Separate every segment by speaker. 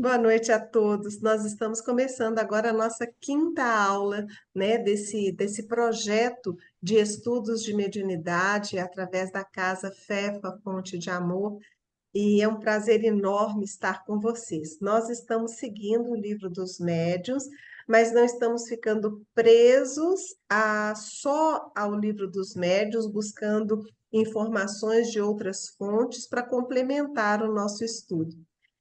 Speaker 1: Boa noite a todos. Nós estamos começando agora a nossa quinta aula, né, desse projeto de estudos de mediunidade através da Casa FEFA, Fonte de Amor, e é um prazer enorme estar com vocês. Nós estamos seguindo o livro dos médiuns, mas não estamos ficando presos só ao livro dos médiuns, buscando informações de outras fontes para complementar o nosso estudo.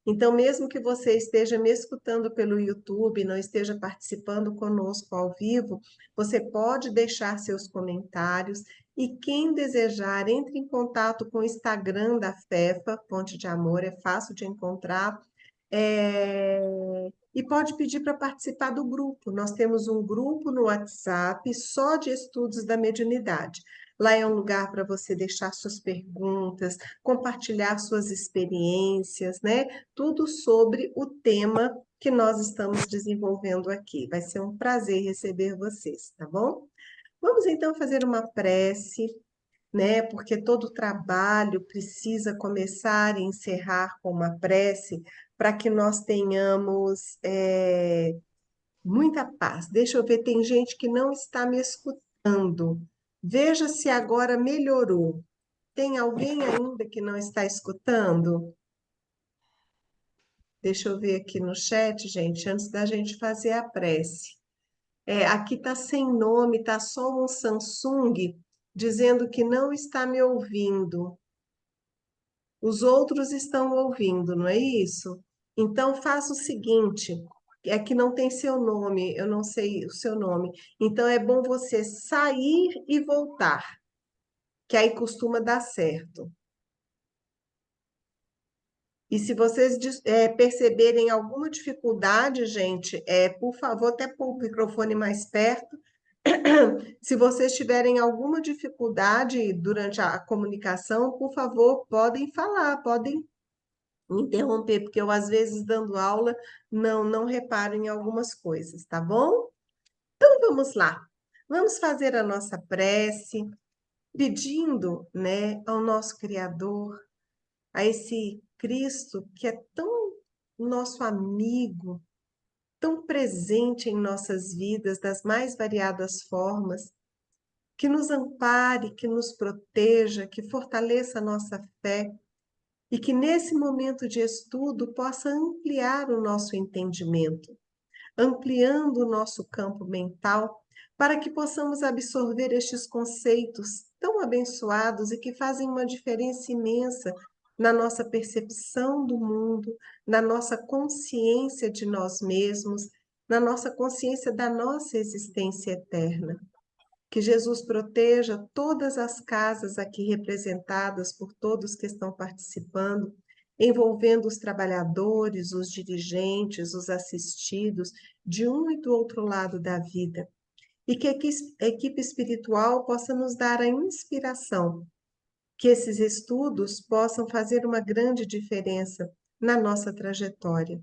Speaker 1: Então, mesmo que você esteja me escutando pelo YouTube, não esteja participando conosco ao vivo, você pode deixar seus comentários e quem desejar, entre em contato com o Instagram da FEFA, Ponte de Amor, é fácil de encontrar. E pode pedir para participar do grupo. Nós temos um grupo no WhatsApp só de estudos da mediunidade. Lá é um lugar para você deixar suas perguntas, compartilhar suas experiências, né? Tudo sobre o tema que nós estamos desenvolvendo aqui. Vai ser um prazer receber vocês, tá bom? Vamos então fazer uma prece, né? Porque todo trabalho precisa começar e encerrar com uma prece para que nós tenhamos muita paz. Deixa eu ver, tem gente que não está me escutando. Veja se agora melhorou. Tem alguém ainda que não está escutando? Deixa eu ver aqui no chat, gente, antes da gente fazer a prece. Aqui está sem nome, está só um Samsung dizendo que não está me ouvindo. Os outros estão ouvindo, não é isso? Então faça o seguinte, é que não tem seu nome, eu não sei o seu nome. Então é bom você sair e voltar, que aí costuma dar certo. E se vocês perceberem alguma dificuldade, gente, por favor, até pôr o microfone mais perto. Se vocês tiverem alguma dificuldade durante a comunicação, por favor, podem falar, podem interromper, porque eu, às vezes, dando aula, não reparo em algumas coisas, tá bom? Então, vamos lá. Vamos fazer a nossa prece, pedindo, né, ao nosso Criador, a esse Cristo que é tão nosso amigo, tão presente em nossas vidas, das mais variadas formas, que nos ampare, que nos proteja, que fortaleça a nossa fé, e que nesse momento de estudo possa ampliar o nosso entendimento, ampliando o nosso campo mental, para que possamos absorver estes conceitos tão abençoados e que fazem uma diferença imensa na nossa percepção do mundo, na nossa consciência de nós mesmos, na nossa consciência da nossa existência eterna. Que Jesus proteja todas as casas aqui representadas por todos que estão participando, envolvendo os trabalhadores, os dirigentes, os assistidos, de um e do outro lado da vida. E que a equipe espiritual possa nos dar a inspiração, que esses estudos possam fazer uma grande diferença na nossa trajetória.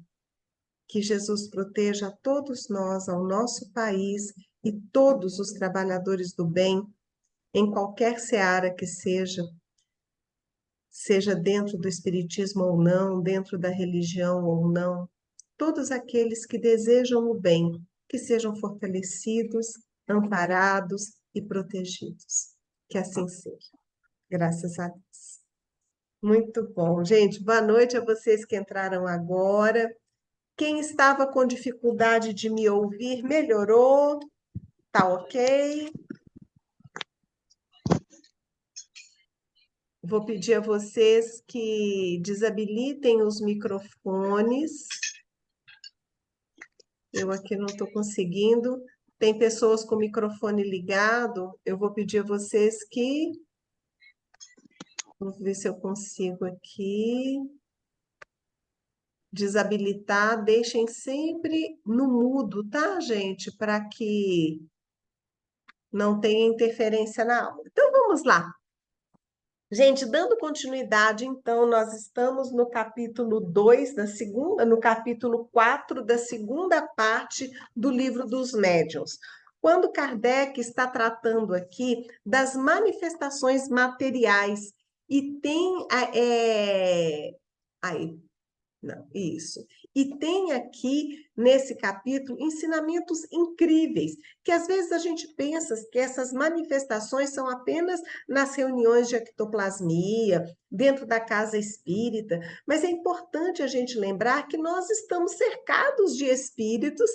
Speaker 1: Que Jesus proteja a todos nós, ao nosso país e todos os trabalhadores do bem, em qualquer seara que seja, seja dentro do espiritismo ou não, dentro da religião ou não, todos aqueles que desejam o bem, que sejam fortalecidos, amparados e protegidos. Que assim seja. Graças a Deus. Muito bom, gente. Boa noite a vocês que entraram agora. Quem estava com dificuldade de me ouvir, melhorou? Tá ok? Vou pedir a vocês que desabilitem os microfones. Eu aqui não estou conseguindo. Tem pessoas com o microfone ligado. Eu vou pedir a vocês que. Vamos ver se eu consigo aqui. Desabilitar. Deixem sempre no mudo, tá, gente? Para que não tenha interferência na aula. Então, vamos lá. Gente, dando continuidade, então, nós estamos no capítulo 2 da segunda, no capítulo 4 da segunda parte do livro dos médiuns. Quando Kardec está tratando aqui das manifestações materiais e tem aí, Não, isso. E tem aqui, nesse capítulo, ensinamentos incríveis, que às vezes a gente pensa que essas manifestações são apenas nas reuniões de ectoplasmia, dentro da casa espírita, mas é importante a gente lembrar que nós estamos cercados de espíritos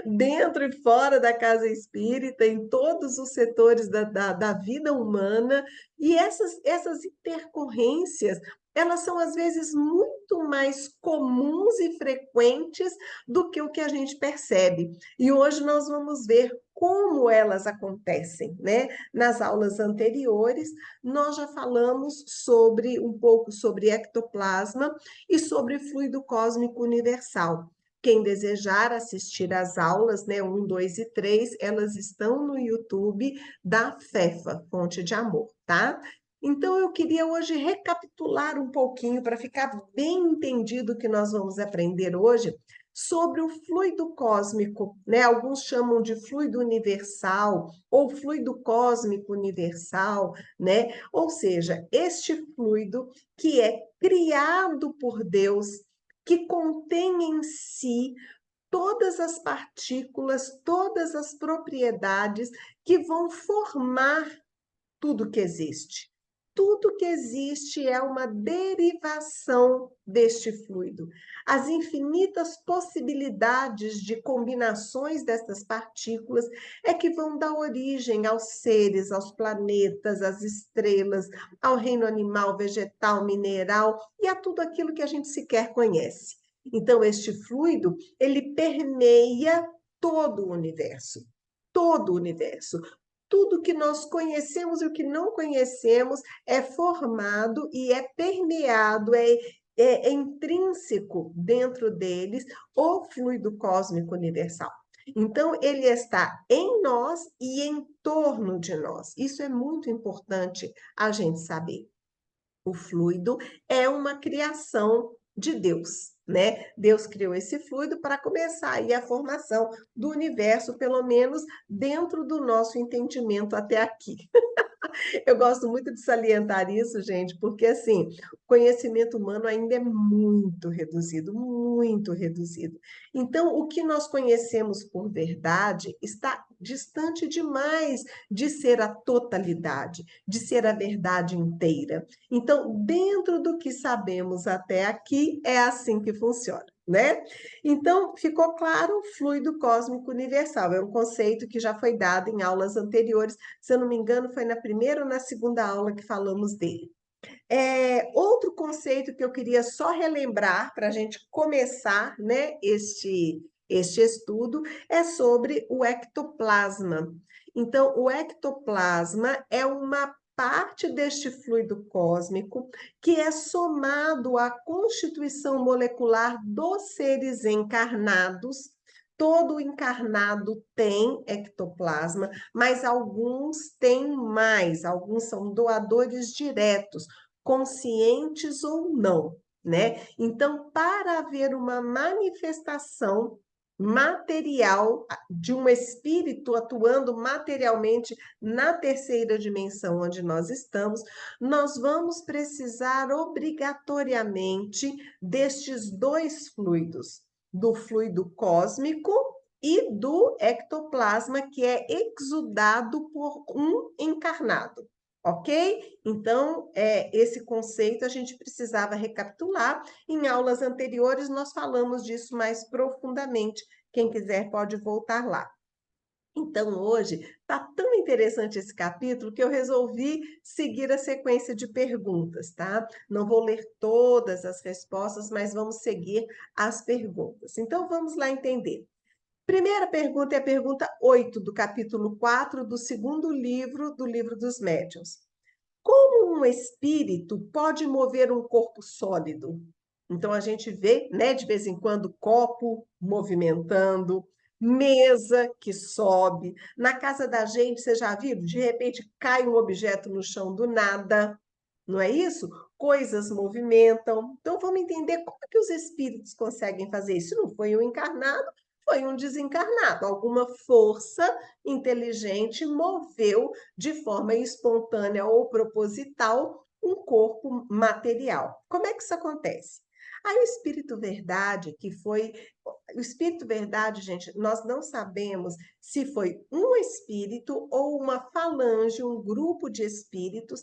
Speaker 1: dentro e fora da casa espírita, em todos os setores da vida humana, e essas intercorrências, elas são às vezes muito mais comuns e frequentes do que o que a gente percebe. E hoje nós vamos ver como elas acontecem, né? Nas aulas anteriores, nós já falamos sobre um pouco sobre ectoplasma e sobre fluido cósmico universal. Quem desejar assistir às aulas, né, 1, 2 e 3, elas estão no YouTube da FEFA, Fonte de Amor, tá? Então, eu queria hoje recapitular um pouquinho, para ficar bem entendido o que nós vamos aprender hoje, sobre o fluido cósmico, né? Alguns chamam de fluido universal ou fluido cósmico universal, né? Ou seja, este fluido que é criado por Deus, que contém em si todas as partículas, todas as propriedades que vão formar tudo que existe. Tudo que existe é uma derivação deste fluido. As infinitas possibilidades de combinações dessas partículas é que vão dar origem aos seres, aos planetas, às estrelas, ao reino animal, vegetal, mineral e a tudo aquilo que a gente sequer conhece. Então, este fluido, ele permeia todo o universo. Todo o universo. Tudo que nós conhecemos e o que não conhecemos é formado e é permeado, é intrínseco dentro deles o fluido cósmico universal. Então, ele está em nós e em torno de nós. Isso é muito importante a gente saber. O fluido é uma criação de Deus, né? Deus criou esse fluido para começar aí a formação do universo, pelo menos dentro do nosso entendimento até aqui. Eu gosto muito de salientar isso, gente, porque assim, o conhecimento humano ainda é muito reduzido, muito reduzido. Então, o que nós conhecemos por verdade está distante demais de ser a totalidade, de ser a verdade inteira. Então, dentro do que sabemos até aqui, é assim que funciona, né? Então, ficou claro o fluido cósmico universal. É um conceito que já foi dado em aulas anteriores, se eu não me engano, foi na primeira ou na segunda aula que falamos dele. Outro conceito que eu queria só relembrar para a gente começar, né, este estudo é sobre o ectoplasma. Então, o ectoplasma é uma parte deste fluido cósmico que é somado à constituição molecular dos seres encarnados. Todo encarnado tem ectoplasma, mas alguns têm mais, alguns são doadores diretos, conscientes ou não, né? Então, para haver uma manifestação material de um espírito atuando materialmente na terceira dimensão onde nós estamos, nós vamos precisar obrigatoriamente destes dois fluidos, do fluido cósmico e do ectoplasma, que é exudado por um encarnado. Ok? Então, esse conceito a gente precisava recapitular. Em aulas anteriores, nós falamos disso mais profundamente. Quem quiser pode voltar lá. Então, hoje, está tão interessante esse capítulo que eu resolvi seguir a sequência de perguntas, tá? Não vou ler todas as respostas, mas vamos seguir as perguntas. Então, vamos lá entender. Primeira pergunta é a pergunta 8 do capítulo 4 do segundo livro do Livro dos Médiuns. Como um espírito pode mover um corpo sólido? Então a gente vê, né, de vez em quando, copo movimentando, mesa que sobe. Na casa da gente, você já viu? De repente cai um objeto no chão do nada, não é isso? Coisas movimentam. Então vamos entender como que os espíritos conseguem fazer isso. Não foi um encarnado, foi um desencarnado. Alguma força inteligente moveu de forma espontânea ou proposital um corpo material. Como é que isso acontece? Aí o Espírito Verdade, que foi. O Espírito Verdade, gente, nós não sabemos se foi um espírito ou uma falange, um grupo de espíritos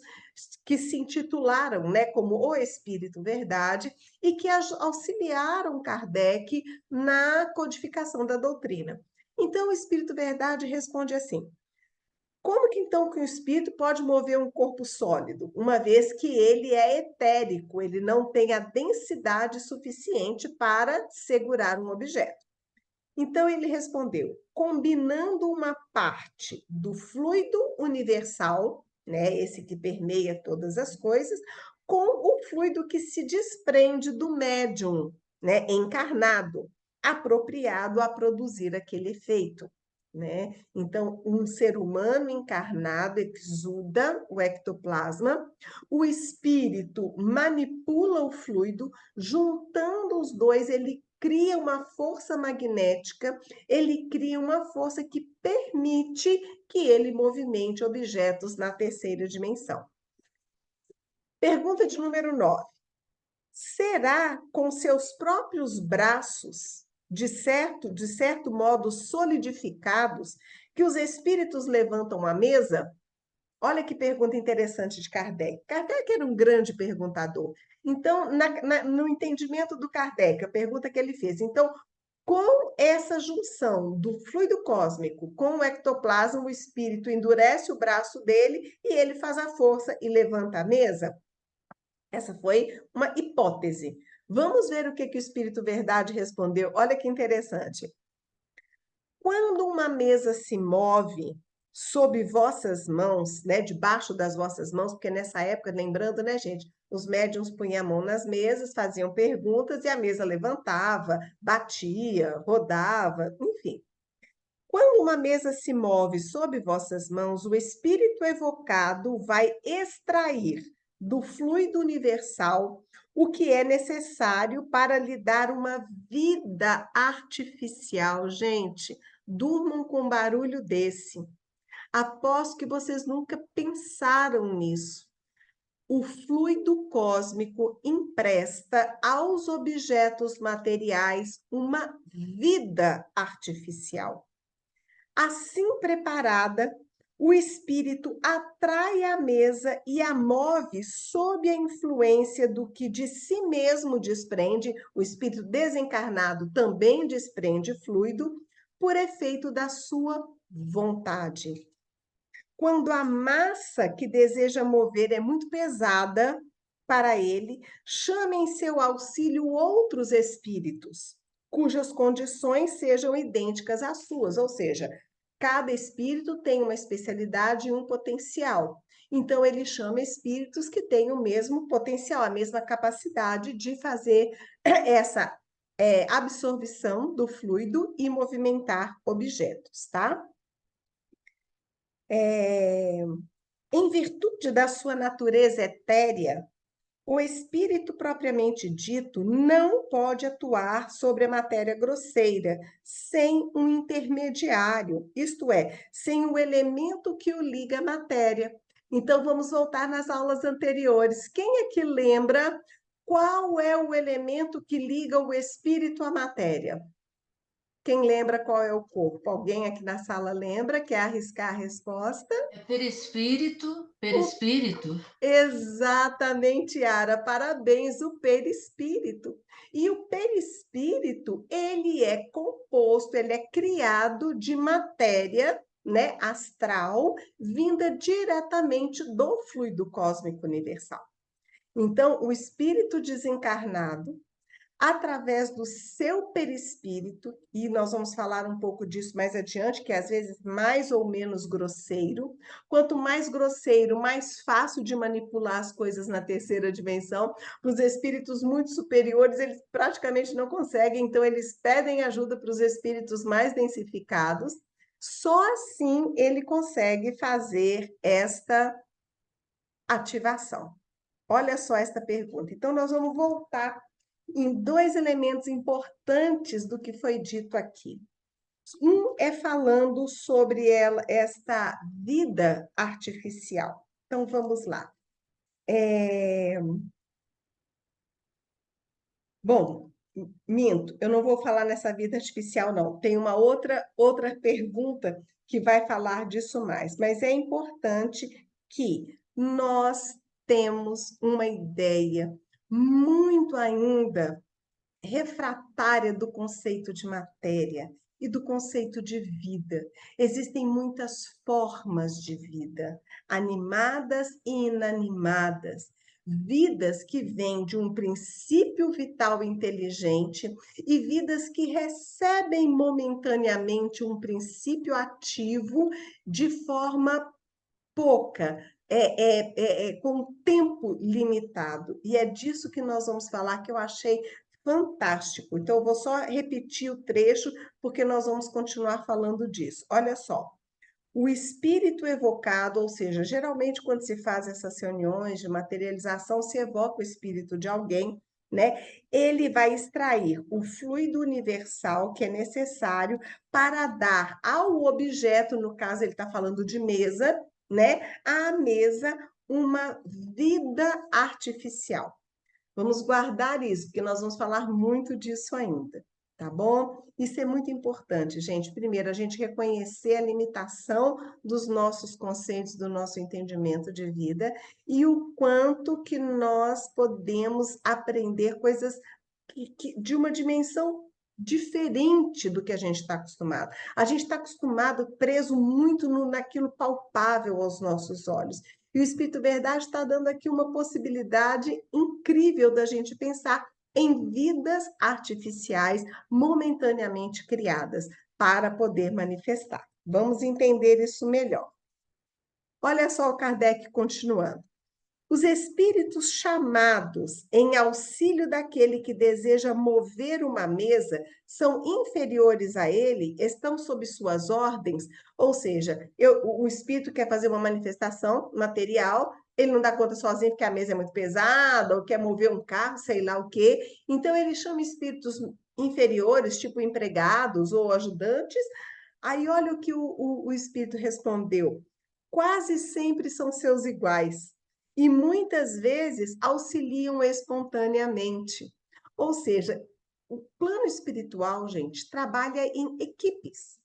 Speaker 1: que se intitularam, né, como o Espírito Verdade e que auxiliaram Kardec na codificação da doutrina. Então, o Espírito Verdade responde assim: como que então que o espírito pode mover um corpo sólido, uma vez que ele é etérico, ele não tem a densidade suficiente para segurar um objeto? Então ele respondeu: combinando uma parte do fluido universal, né, esse que permeia todas as coisas, com o fluido que se desprende do médium, né, encarnado, apropriado a produzir aquele efeito. Né? Então, um ser humano encarnado exuda o ectoplasma, o espírito manipula o fluido, juntando os dois, ele cria uma força magnética, ele cria uma força que permite que ele movimente objetos na terceira dimensão. Pergunta de número 9. Será com seus próprios braços, de certo modo solidificados, que os espíritos levantam a mesa? Olha que pergunta interessante de Kardec. Kardec era um grande perguntador. Então, no entendimento do Kardec, a pergunta que ele fez, então, com essa junção do fluido cósmico com o ectoplasma, o espírito endurece o braço dele e ele faz a força e levanta a mesa? Essa foi uma hipótese. Vamos ver o que o Espírito Verdade respondeu. Olha que interessante. Quando uma mesa se move sob vossas mãos, né, debaixo das vossas mãos, porque nessa época, lembrando, né, gente, os médiuns punham a mão nas mesas, faziam perguntas e a mesa levantava, batia, rodava, enfim. Quando uma mesa se move sob vossas mãos, o espírito evocado vai extrair do fluido universal o que é necessário para lhe dar uma vida artificial. Gente, durmam com um barulho desse. Aposto que vocês nunca pensaram nisso. O fluido cósmico empresta aos objetos materiais uma vida artificial. Assim preparada, o espírito atrai a mesa e a move sob a influência do que de si mesmo desprende. O espírito desencarnado também desprende fluido por efeito da sua vontade. Quando a massa que deseja mover é muito pesada para ele, chama em seu auxílio outros espíritos, cujas condições sejam idênticas às suas, ou seja, cada espírito tem uma especialidade e um potencial. Então, ele chama espíritos que têm o mesmo potencial, a mesma capacidade de fazer essa absorção do fluido e movimentar objetos, tá? Em virtude da sua natureza etérea, o espírito propriamente dito não pode atuar sobre a matéria grosseira sem um intermediário, isto é, sem o elemento que o liga à matéria. Então, vamos voltar nas aulas anteriores. Quem é que lembra qual é o elemento que liga o espírito à matéria? Quem lembra qual é o corpo? Alguém aqui na sala lembra? Quer arriscar a resposta?
Speaker 2: É perispírito,
Speaker 1: O
Speaker 2: perispírito.
Speaker 1: Exatamente, Yara. Parabéns, o perispírito. E o perispírito, ele é composto, ele é criado de matéria, né, astral, vinda diretamente do fluido cósmico universal. Então, o espírito desencarnado, através do seu perispírito, e nós vamos falar um pouco disso mais adiante, que é às vezes mais ou menos grosseiro. Quanto mais grosseiro, mais fácil de manipular as coisas na terceira dimensão. Os espíritos muito superiores, eles praticamente não conseguem, então eles pedem ajuda para os espíritos mais densificados. Só assim ele consegue fazer esta ativação. Olha só esta pergunta. Então, nós vamos voltar em dois elementos importantes do que foi dito aqui. Um é falando sobre esta vida artificial. Então, vamos lá. Bom, minto, eu não vou falar nessa vida artificial, não. Tem uma outra pergunta que vai falar disso mais, mas é importante que nós temos uma ideia muito ainda refratária do conceito de matéria e do conceito de vida. Existem muitas formas de vida, animadas e inanimadas, vidas que vêm de um princípio vital inteligente e vidas que recebem momentaneamente um princípio ativo de forma pouca, com tempo limitado. E é disso que nós vamos falar, que eu achei fantástico. Então, eu vou só repetir o trecho, porque nós vamos continuar falando disso. Olha só. O espírito evocado, ou seja, geralmente quando se faz essas reuniões de materialização, se evoca o espírito de alguém, né? Ele vai extrair o fluido universal que é necessário para dar ao objeto, no caso ele está falando de mesa, né? À mesa uma vida artificial. Vamos guardar isso, porque nós vamos falar muito disso ainda, tá bom? Isso é muito importante, gente. Primeiro, a gente reconhecer a limitação dos nossos conceitos, do nosso entendimento de vida e o quanto que nós podemos aprender coisas de uma dimensão diferente do que a gente está acostumado. A gente está acostumado, preso muito naquilo palpável aos nossos olhos. E o Espírito Verdade está dando aqui uma possibilidade incrível da gente pensar em vidas artificiais momentaneamente criadas para poder manifestar. Vamos entender isso melhor. Olha só o Kardec continuando. Os espíritos chamados em auxílio daquele que deseja mover uma mesa são inferiores a ele, estão sob suas ordens, ou seja, o espírito quer fazer uma manifestação material, ele não dá conta sozinho porque a mesa é muito pesada, ou quer mover um carro, sei lá o quê. Então ele chama espíritos inferiores, tipo empregados ou ajudantes. Aí olha o que o espírito respondeu. Quase sempre são seus iguais e muitas vezes auxiliam espontaneamente. Ou seja, o plano espiritual, gente, trabalha em equipes.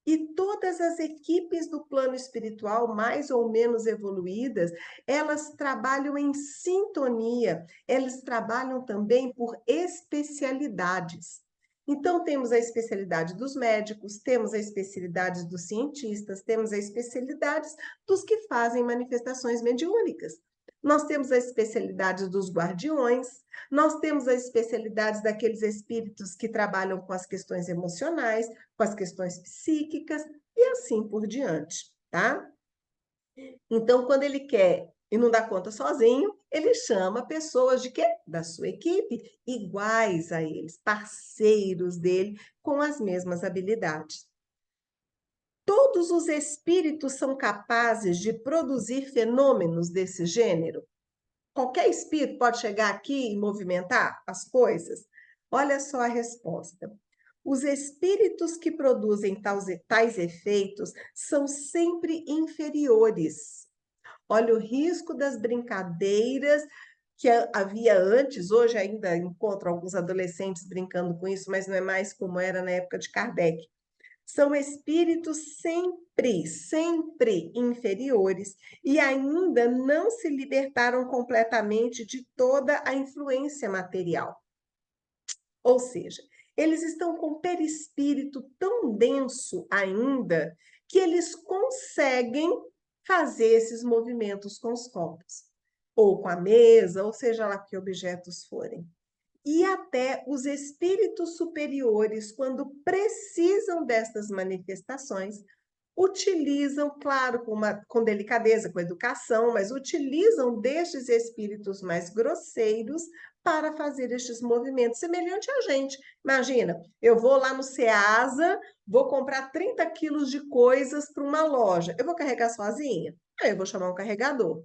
Speaker 1: E todas as equipes do plano espiritual, mais ou menos evoluídas, elas trabalham em sintonia, elas trabalham também por especialidades. Então, temos a especialidade dos médicos, temos a especialidade dos cientistas, temos a especialidade dos que fazem manifestações mediúnicas. Nós temos a especialidade dos guardiões, nós temos as especialidades daqueles espíritos que trabalham com as questões emocionais, com as questões psíquicas e assim por diante, tá? Então, quando ele quer e não dá conta sozinho, ele chama pessoas de quê? Da sua equipe, iguais a eles, parceiros dele, com as mesmas habilidades. Todos os espíritos são capazes de produzir fenômenos desse gênero? Qualquer espírito pode chegar aqui e movimentar as coisas? Olha só a resposta. Os espíritos que produzem tais efeitos são sempre inferiores. Olha o risco das brincadeiras que havia antes, hoje ainda encontro alguns adolescentes brincando com isso, mas não é mais como era na época de Kardec. São espíritos sempre inferiores e ainda não se libertaram completamente de toda a influência material. Ou seja, eles estão com um perispírito tão denso ainda que eles conseguem fazer esses movimentos com os corpos, ou com a mesa, ou seja lá que objetos forem. E até os espíritos superiores, quando precisam destas manifestações, utilizam, claro, com delicadeza, com educação, mas utilizam destes espíritos mais grosseiros para fazer estes movimentos, semelhante a gente. Imagina, eu vou lá no Ceasa, vou comprar 30 quilos de coisas para uma loja. Eu vou carregar sozinha? Aí eu vou chamar um carregador,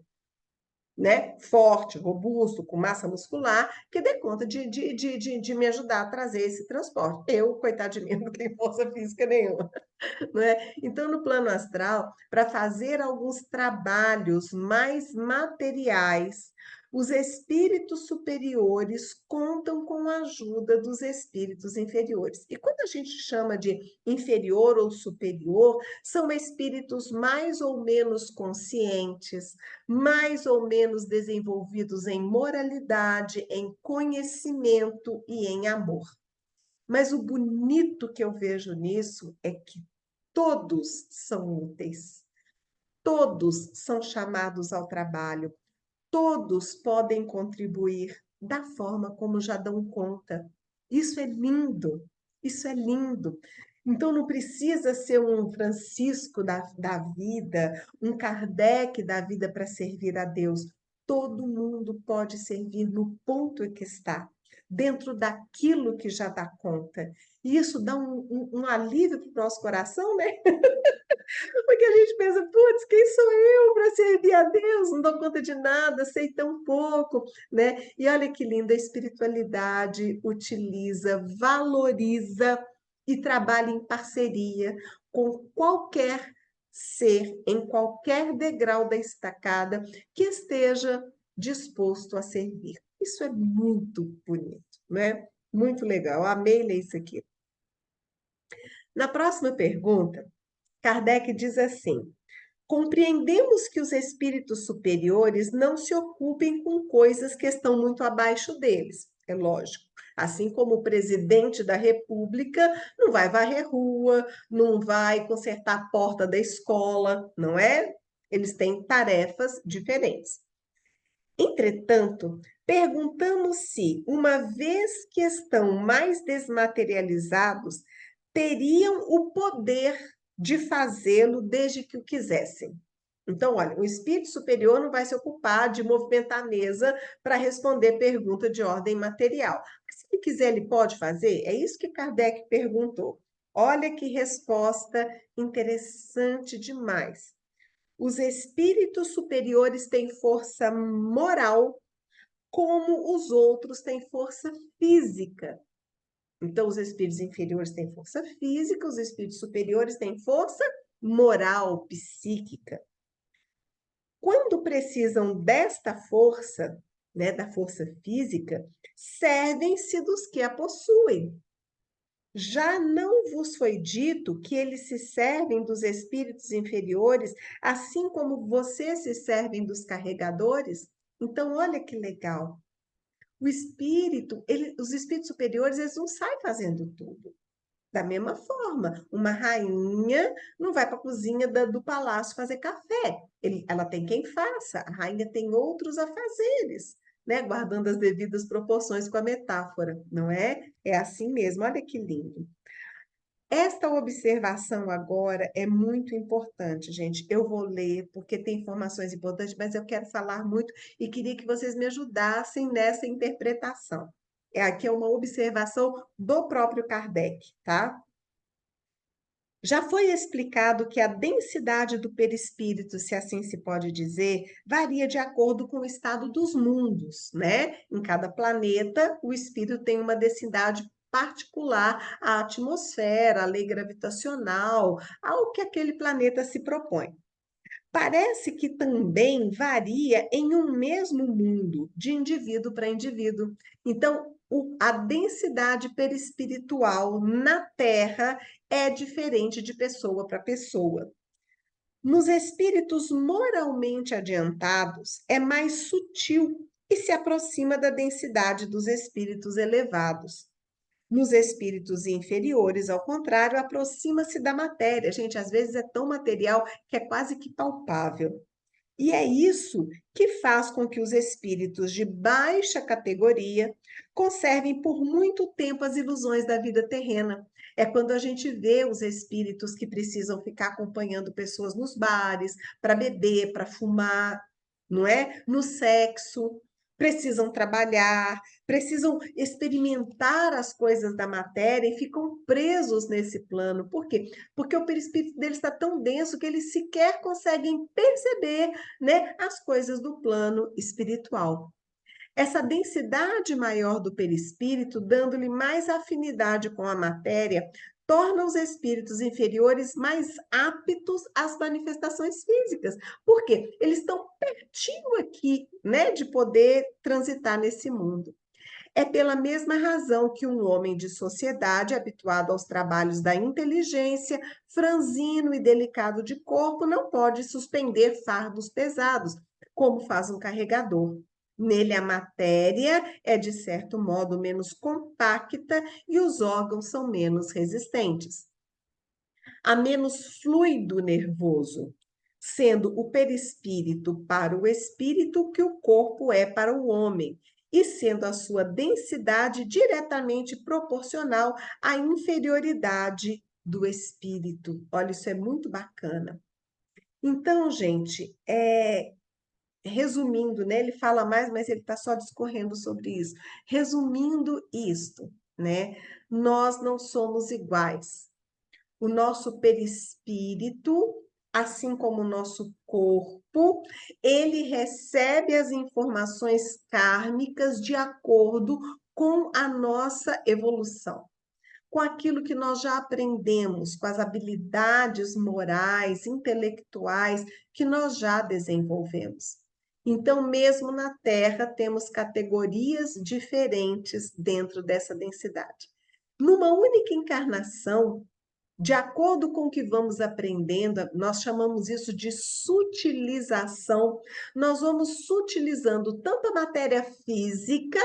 Speaker 1: né? Forte, robusto, com massa muscular, que dê conta de me ajudar a trazer esse transporte. Eu, coitado de mim, não tenho força física nenhuma. Não é? Então, no plano astral, para fazer alguns trabalhos mais materiais, Os espíritos superiores contam com a ajuda dos espíritos inferiores. E quando a gente chama de inferior ou superior, são espíritos mais ou menos conscientes, mais ou menos desenvolvidos em moralidade, em conhecimento e em amor. Mas o bonito que eu vejo nisso é que todos são úteis, todos são chamados ao trabalho, todos podem contribuir da forma como já dão conta. Isso é lindo, isso é lindo. Então, não precisa ser um Francisco da vida, um Kardec da vida para servir a Deus. Todo mundo pode servir no ponto em que está, dentro daquilo que já dá conta. E isso dá um alívio para o nosso coração, né? Porque a gente pensa, putz, quem sou eu para servir a Deus? Não dou conta de nada, sei tão pouco, né? E olha que linda, a espiritualidade utiliza, valoriza e trabalha em parceria com qualquer ser, em qualquer degrau da estacada, que esteja disposto a servir. Isso é muito bonito, né? Muito legal, amei ler isso aqui. Na próxima pergunta, Kardec diz assim: compreendemos que os espíritos superiores não se ocupem com coisas que estão muito abaixo deles, é lógico. Assim como o presidente da República não vai varrer rua, não vai consertar a porta da escola, não é? Eles têm tarefas diferentes. Entretanto, perguntamos se, uma vez que estão mais desmaterializados, teriam o poder de fazê-lo desde que o quisessem. Então, olha, o espírito superior não vai se ocupar de movimentar a mesa para responder pergunta de ordem material. Mas se ele quiser, ele pode fazer? É isso que Kardec perguntou. Olha que resposta interessante demais. Os espíritos superiores têm força moral, como os outros têm força física. Então, os espíritos inferiores têm força física, os espíritos superiores têm força moral, psíquica. Quando precisam desta força, né, da força física, servem-se dos que a possuem. Já não vos foi dito que eles se servem dos espíritos inferiores, assim como vocês se servem dos carregadores? Então, olha que legal. O espírito, os espíritos superiores, eles não saem fazendo tudo. Da mesma forma, uma rainha não vai para a cozinha do palácio fazer café. Ela tem quem faça, a rainha tem outros afazeres, né? Guardando as devidas proporções com a metáfora, não é? É assim mesmo, olha que lindo. Esta observação agora é muito importante, gente. Eu vou ler porque tem informações importantes, mas eu quero falar muito e queria que vocês me ajudassem nessa interpretação. Aqui é uma observação do próprio Kardec, tá? Já foi explicado que a densidade do perispírito, se assim se pode dizer, varia de acordo com o estado dos mundos, né? Em cada planeta, o espírito tem uma densidade particular à atmosfera, à lei gravitacional, ao que aquele planeta se propõe. Parece que também varia em um mesmo mundo, de indivíduo para indivíduo. Então, a densidade perispiritual na Terra é diferente de pessoa para pessoa. Nos espíritos moralmente adiantados, é mais sutil e se aproxima da densidade dos espíritos elevados. Nos espíritos inferiores, ao contrário, aproxima-se da matéria. Gente, às vezes é tão material que é quase que palpável. E é isso que faz com que os espíritos de baixa categoria conservem por muito tempo as ilusões da vida terrena. É quando a gente vê os espíritos que precisam ficar acompanhando pessoas nos bares, para beber, para fumar, não é? No sexo, precisam trabalhar, precisam experimentar as coisas da matéria e ficam presos nesse plano. Por quê? Porque o perispírito deles está tão denso que eles sequer conseguem perceber, né, as coisas do plano espiritual. Essa densidade maior do perispírito, dando-lhe mais afinidade com a matéria, torna os espíritos inferiores mais aptos às manifestações físicas. Por quê? Eles estão pertinho aqui, né, de poder transitar nesse mundo. É pela mesma razão que um homem de sociedade, habituado aos trabalhos da inteligência, franzino e delicado de corpo, não pode suspender fardos pesados, como faz um carregador. Nele, a matéria é, de certo modo, menos compacta e os órgãos são menos resistentes. Há menos fluido nervoso, sendo o perispírito para o espírito o que o corpo é para o homem, e sendo a sua densidade diretamente proporcional à inferioridade do espírito. Olha, isso é muito bacana. Então, gente, resumindo, né? Ele fala mais, mas ele está só discorrendo sobre isso. Resumindo isto, né? Nós não somos iguais. O nosso perispírito, assim como o nosso corpo, ele recebe as informações kármicas de acordo com a nossa evolução, com aquilo que nós já aprendemos, com as habilidades morais, intelectuais que nós já desenvolvemos. Então, mesmo na Terra, temos categorias diferentes dentro dessa densidade. Numa única encarnação, de acordo com o que vamos aprendendo, nós chamamos isso de sutilização. Nós vamos sutilizando tanto a matéria física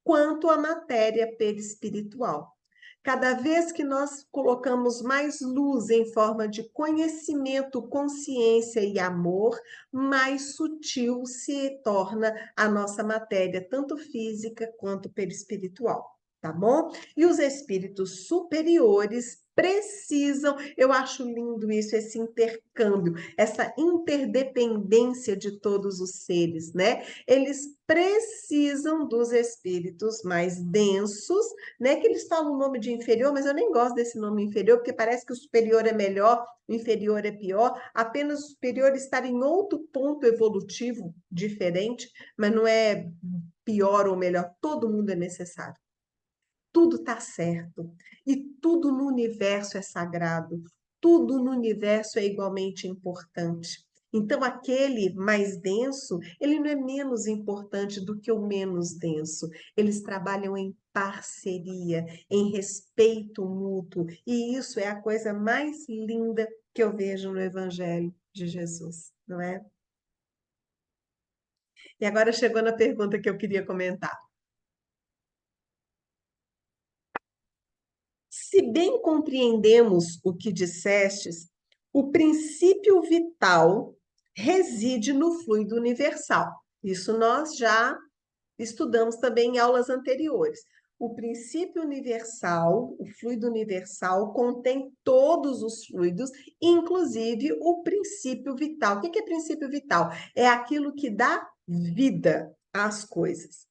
Speaker 1: quanto a matéria perispiritual. Cada vez que nós colocamos mais luz em forma de conhecimento, consciência e amor, mais sutil se torna a nossa matéria, tanto física quanto perispiritual, tá bom? E os espíritos superiores precisam, eu acho lindo isso, esse intercâmbio, essa interdependência de todos os seres, né? Eles precisam dos espíritos mais densos, né? Que eles falam o nome de inferior, mas eu nem gosto desse nome inferior, porque parece que o superior é melhor, o inferior é pior, apenas o superior estar em outro ponto evolutivo diferente, mas não é pior ou melhor, todo mundo é necessário. Tudo está certo. E tudo no universo é sagrado. Tudo no universo é igualmente importante. Então, aquele mais denso, ele não é menos importante do que o menos denso. Eles trabalham em parceria, em respeito mútuo. E isso é a coisa mais linda que eu vejo no Evangelho de Jesus, não é? E agora chegou na pergunta que eu queria comentar. Se bem compreendemos o que dissestes, o princípio vital reside no fluido universal. Isso nós já estudamos também em aulas anteriores. O princípio universal, o fluido universal, contém todos os fluidos, inclusive o princípio vital. O que é princípio vital? É aquilo que dá vida às coisas.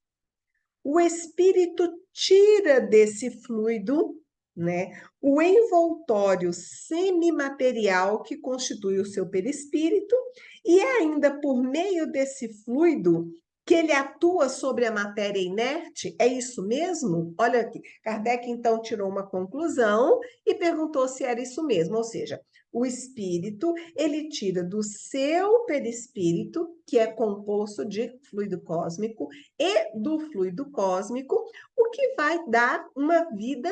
Speaker 1: O espírito tira desse fluido, né, o envoltório semimaterial que constitui o seu perispírito, e é ainda por meio desse fluido que ele atua sobre a matéria inerte. É isso mesmo? Olha aqui, Kardec então tirou uma conclusão e perguntou se era isso mesmo, ou seja, o espírito, ele tira do seu perispírito, que é composto de fluido cósmico, e do fluido cósmico, o que vai dar uma vida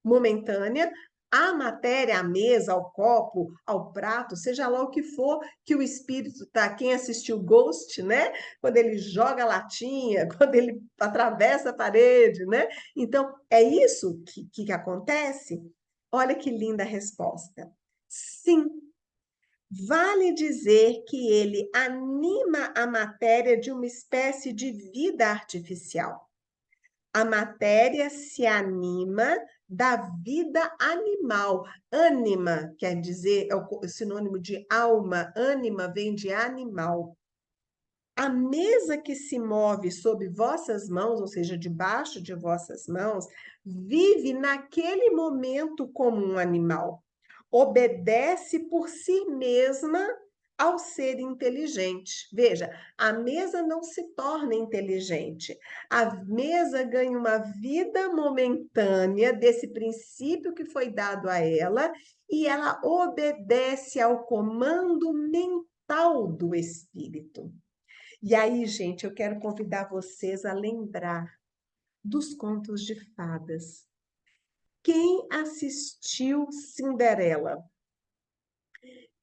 Speaker 1: momentânea à matéria, à mesa, ao copo, ao prato, seja lá o que for que o espírito tá. Quem assistiu Ghost, né? Quando ele joga a latinha, quando ele atravessa a parede, né? Então, é isso que acontece? Olha que linda a resposta. Sim, vale dizer que ele anima a matéria de uma espécie de vida artificial. A matéria se anima da vida animal. Ânima quer dizer, é o sinônimo de alma. Ânima vem de animal. A mesa que se move sob vossas mãos, ou seja, debaixo de vossas mãos, vive naquele momento como um animal. Obedece por si mesma ao ser inteligente. Veja, a mesa não se torna inteligente. A mesa ganha uma vida momentânea desse princípio que foi dado a ela e ela obedece ao comando mental do espírito. E aí, gente, eu quero convidar vocês a lembrar dos contos de fadas. Quem assistiu Cinderela?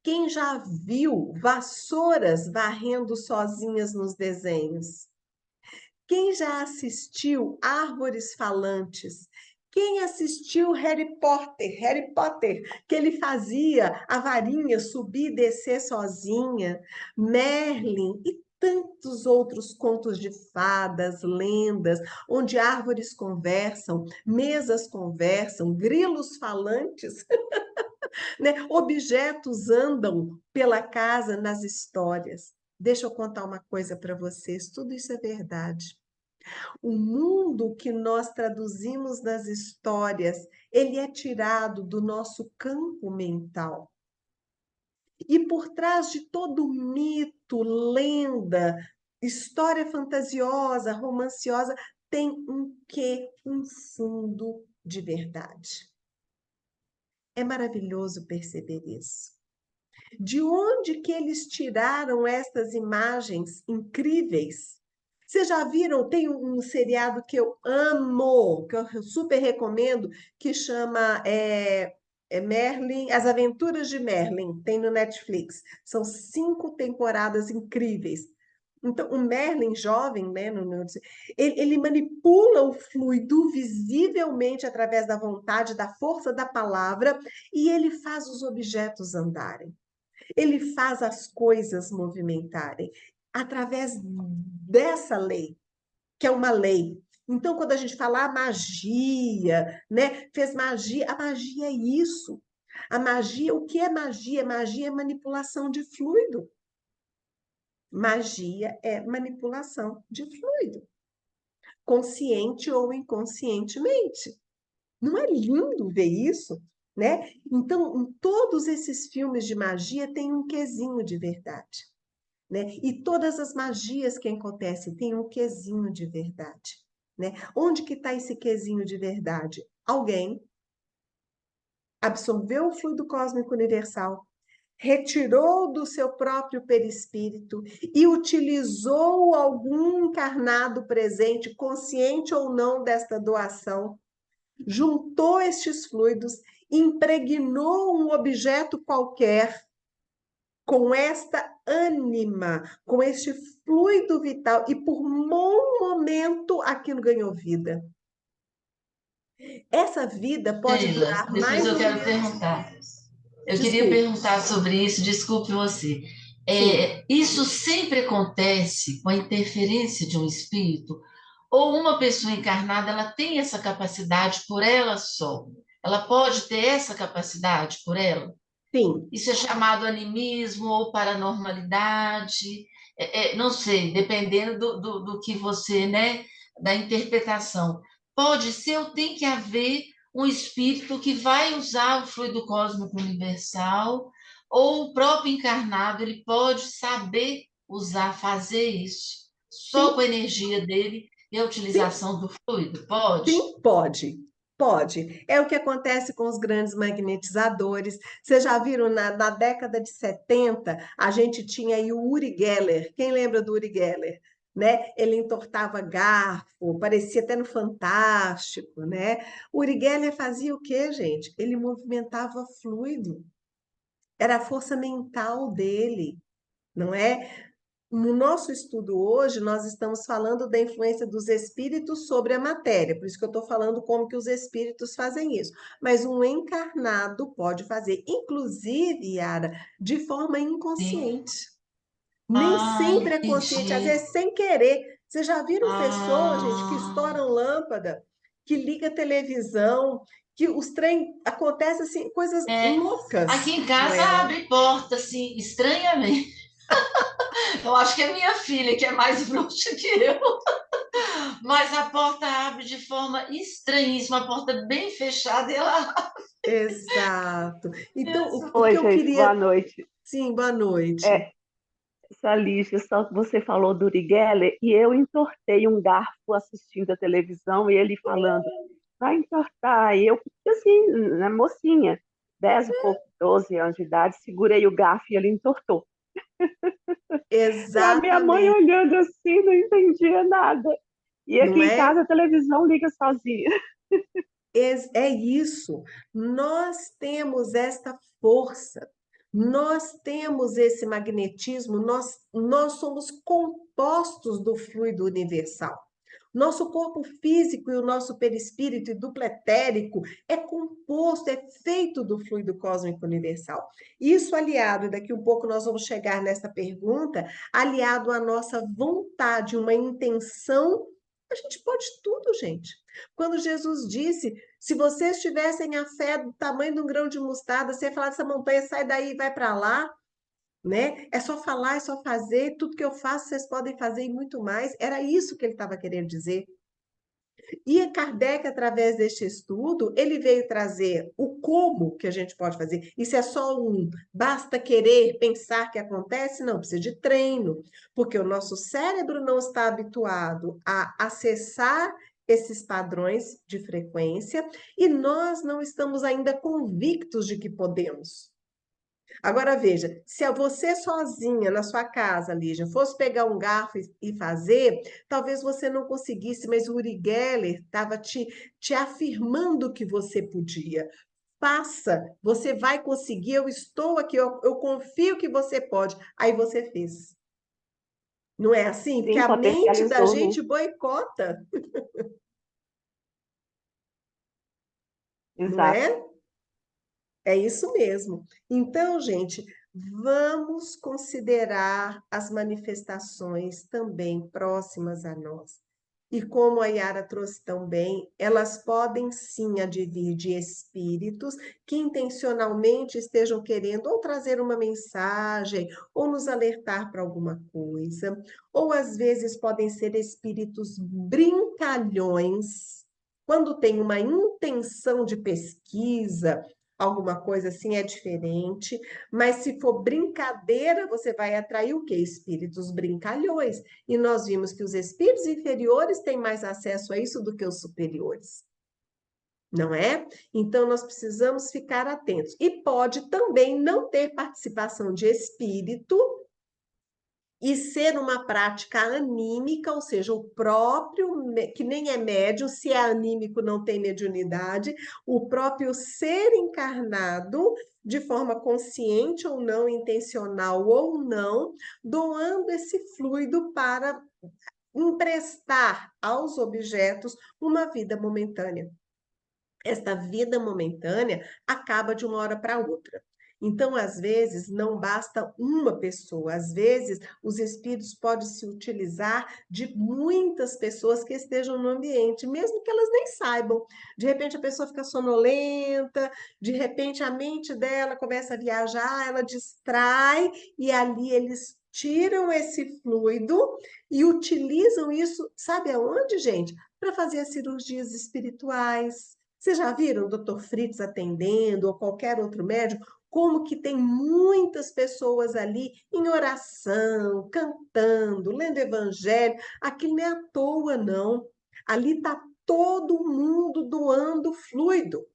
Speaker 1: Quem já viu vassouras varrendo sozinhas nos desenhos? Quem já assistiu Árvores Falantes? Quem assistiu Harry Potter? Harry Potter, que ele fazia a varinha subir e descer sozinha, Merlin e tantos outros contos de fadas, lendas, onde árvores conversam, mesas conversam, grilos falantes, né? Objetos andam pela casa nas histórias. Deixa eu contar uma coisa para vocês, tudo isso é verdade. O mundo que nós traduzimos nas histórias, ele é tirado do nosso campo mental. E por trás de todo mito, lenda, história fantasiosa, romanciosa, tem um quê? Um fundo de verdade. É maravilhoso perceber isso. De onde que eles tiraram estas imagens incríveis? Vocês já viram? Tem um seriado que eu amo, que eu super recomendo, que chama Merlin, As Aventuras de Merlin, tem no Netflix. São 5 temporadas incríveis. Então, o Merlin jovem, né, ele manipula o fluido visivelmente através da vontade, da força da palavra, e ele faz os objetos andarem. Ele faz as coisas movimentarem através dessa lei, que é uma lei. Então, quando a gente fala magia, né? Fez magia, a magia é isso. A magia, o que é magia? Magia é manipulação de fluido. Magia é manipulação de fluido, consciente ou inconscientemente. Não é lindo ver isso, né? Então, em todos esses filmes de magia tem um quesinho de verdade, né? E todas as magias que acontecem têm um quesinho de verdade, né? Onde que está esse quesinho de verdade? Alguém absorveu o fluido cósmico universal, retirou do seu próprio perispírito e utilizou algum encarnado presente, consciente ou não desta doação, juntou estes fluidos, impregnou um objeto qualquer com esta ânima, com este fluido vital, e por um momento aquilo ganhou vida. Essa vida pode
Speaker 2: Sheila,
Speaker 1: durar
Speaker 2: depois
Speaker 1: mais
Speaker 2: eu
Speaker 1: ou
Speaker 2: quero
Speaker 1: menos.
Speaker 2: perguntar. Eu queria
Speaker 1: Desculpe,
Speaker 2: perguntar sobre isso, desculpe você.
Speaker 1: sim,
Speaker 2: Isso sempre acontece com a interferência de um espírito? Ou uma pessoa encarnada, ela tem essa capacidade por ela só? Ela pode ter essa capacidade por ela?
Speaker 1: sim.
Speaker 2: Isso é chamado animismo ou paranormalidade? Não sei, dependendo do que você, né, da interpretação. Pode ser ou tem que haver um espírito que vai usar o fluido cósmico universal, ou o próprio encarnado, ele pode saber usar, fazer isso, só com a
Speaker 1: Sim,
Speaker 2: energia dele e a
Speaker 1: sim,
Speaker 2: utilização do fluido? Pode?
Speaker 1: sim, pode. Pode. É o que acontece com os grandes magnetizadores. Vocês já viram na década de 70, a gente tinha aí o Uri Geller. Quem lembra do Uri Geller? Né? Ele entortava garfo, parecia até no Fantástico, né? O Uri Geller fazia o quê, gente? Ele movimentava fluido. Era a força mental dele, não é? No nosso estudo hoje, nós estamos falando da influência dos espíritos sobre a matéria, por isso que eu estou falando como que os espíritos fazem isso. Mas um encarnado pode fazer, inclusive, Yara, de forma
Speaker 2: Sim.
Speaker 1: inconsciente. Nem
Speaker 2: Ah,
Speaker 1: sempre é consciente, às
Speaker 2: entendi.
Speaker 1: vezes sem querer. Vocês já viram pessoas, gente, que
Speaker 2: Ah.
Speaker 1: estouram lâmpada, que liga televisão, que os trem acontecem assim, coisas
Speaker 2: É, aqui
Speaker 1: loucas
Speaker 2: em
Speaker 1: com
Speaker 2: casa
Speaker 1: ela.
Speaker 2: abre porta, assim, estranhamente. Eu acho que é minha filha, que é mais bruxa que eu. Mas a porta abre de forma estranhíssima, a porta bem fechada e ela.
Speaker 1: Exato. Então, o
Speaker 3: Oi,
Speaker 1: que eu
Speaker 3: gente, boa
Speaker 1: queria
Speaker 3: noite.
Speaker 1: Sim, boa noite.
Speaker 3: É, essa Lígia, só que você falou do Uri Geller e eu entortei um garfo assistindo a televisão e ele falando, vai entortar. E eu, assim, na mocinha, 10 e pouco, 12 anos de idade, segurei o garfo e ele entortou. E a minha mãe
Speaker 1: Exatamente,
Speaker 3: olhando assim, não entendia nada. E aqui
Speaker 1: não
Speaker 3: em
Speaker 1: é?
Speaker 3: casa a televisão liga sozinha.
Speaker 1: É isso. Nós temos esta força, nós temos esse magnetismo, nós somos compostos do fluido universal. Nosso corpo físico e o nosso perispírito e duplo etérico é composto, é feito do fluido cósmico universal. Isso aliado, e daqui um pouco nós vamos chegar nessa pergunta, aliado à nossa vontade, uma intenção, a gente pode tudo, gente. Quando Jesus disse, se vocês tivessem a fé do tamanho de um grão de mostarda, você ia falar dessa montanha, sai daí e vai para lá, né? É só falar, é só fazer, tudo que eu faço vocês podem fazer e muito mais. Era isso que ele estava querendo dizer. E Kardec, através deste estudo, ele veio trazer o como que a gente pode fazer. Isso é só basta querer pensar que acontece? Não, precisa de treino, porque o nosso cérebro não está habituado a acessar esses padrões de frequência e nós não estamos ainda convictos de que podemos. Agora veja, se você sozinha na sua casa, Lígia, fosse pegar um garfo e fazer, talvez você não conseguisse, mas o Uri Geller estava te afirmando que você podia. Faça, você vai conseguir, eu estou aqui, eu confio que você pode. Aí você fez. Não é assim? Porque
Speaker 3: Sim,
Speaker 1: a mente da
Speaker 3: potencializou, né?
Speaker 1: gente boicota, não
Speaker 3: Exato.
Speaker 1: é? É isso mesmo. Então, gente, vamos considerar as manifestações também próximas a nós. E como a Yara trouxe tão bem, elas podem sim advir de espíritos que intencionalmente estejam querendo ou trazer uma mensagem, ou nos alertar para alguma coisa, ou às vezes podem ser espíritos brincalhões, quando tem uma intenção de pesquisa, alguma coisa assim é diferente, mas se for brincadeira, você vai atrair o quê? Espíritos brincalhões. E nós vimos que os espíritos inferiores têm mais acesso a isso do que os superiores, não é? Então nós precisamos ficar atentos. E pode também não ter participação de espírito e ser uma prática anímica, ou seja, o próprio, que nem é médium, se é anímico não tem mediunidade, o próprio ser encarnado, de forma consciente ou não, intencional ou não, doando esse fluido para emprestar aos objetos uma vida momentânea. Esta vida momentânea acaba de uma hora para outra. Então, às vezes, não basta uma pessoa, às vezes, os espíritos podem se utilizar de muitas pessoas que estejam no ambiente, mesmo que elas nem saibam. De repente, a pessoa fica sonolenta, de repente, a mente dela começa a viajar, ela distrai, e ali eles tiram esse fluido e utilizam isso, sabe aonde, gente? Para fazer as cirurgias espirituais. Vocês já viram o Dr. Fritz atendendo ou qualquer outro médico? Como que tem muitas pessoas ali em oração, cantando, lendo evangelho. Aquilo não é à toa, não. Ali está todo mundo doando fluido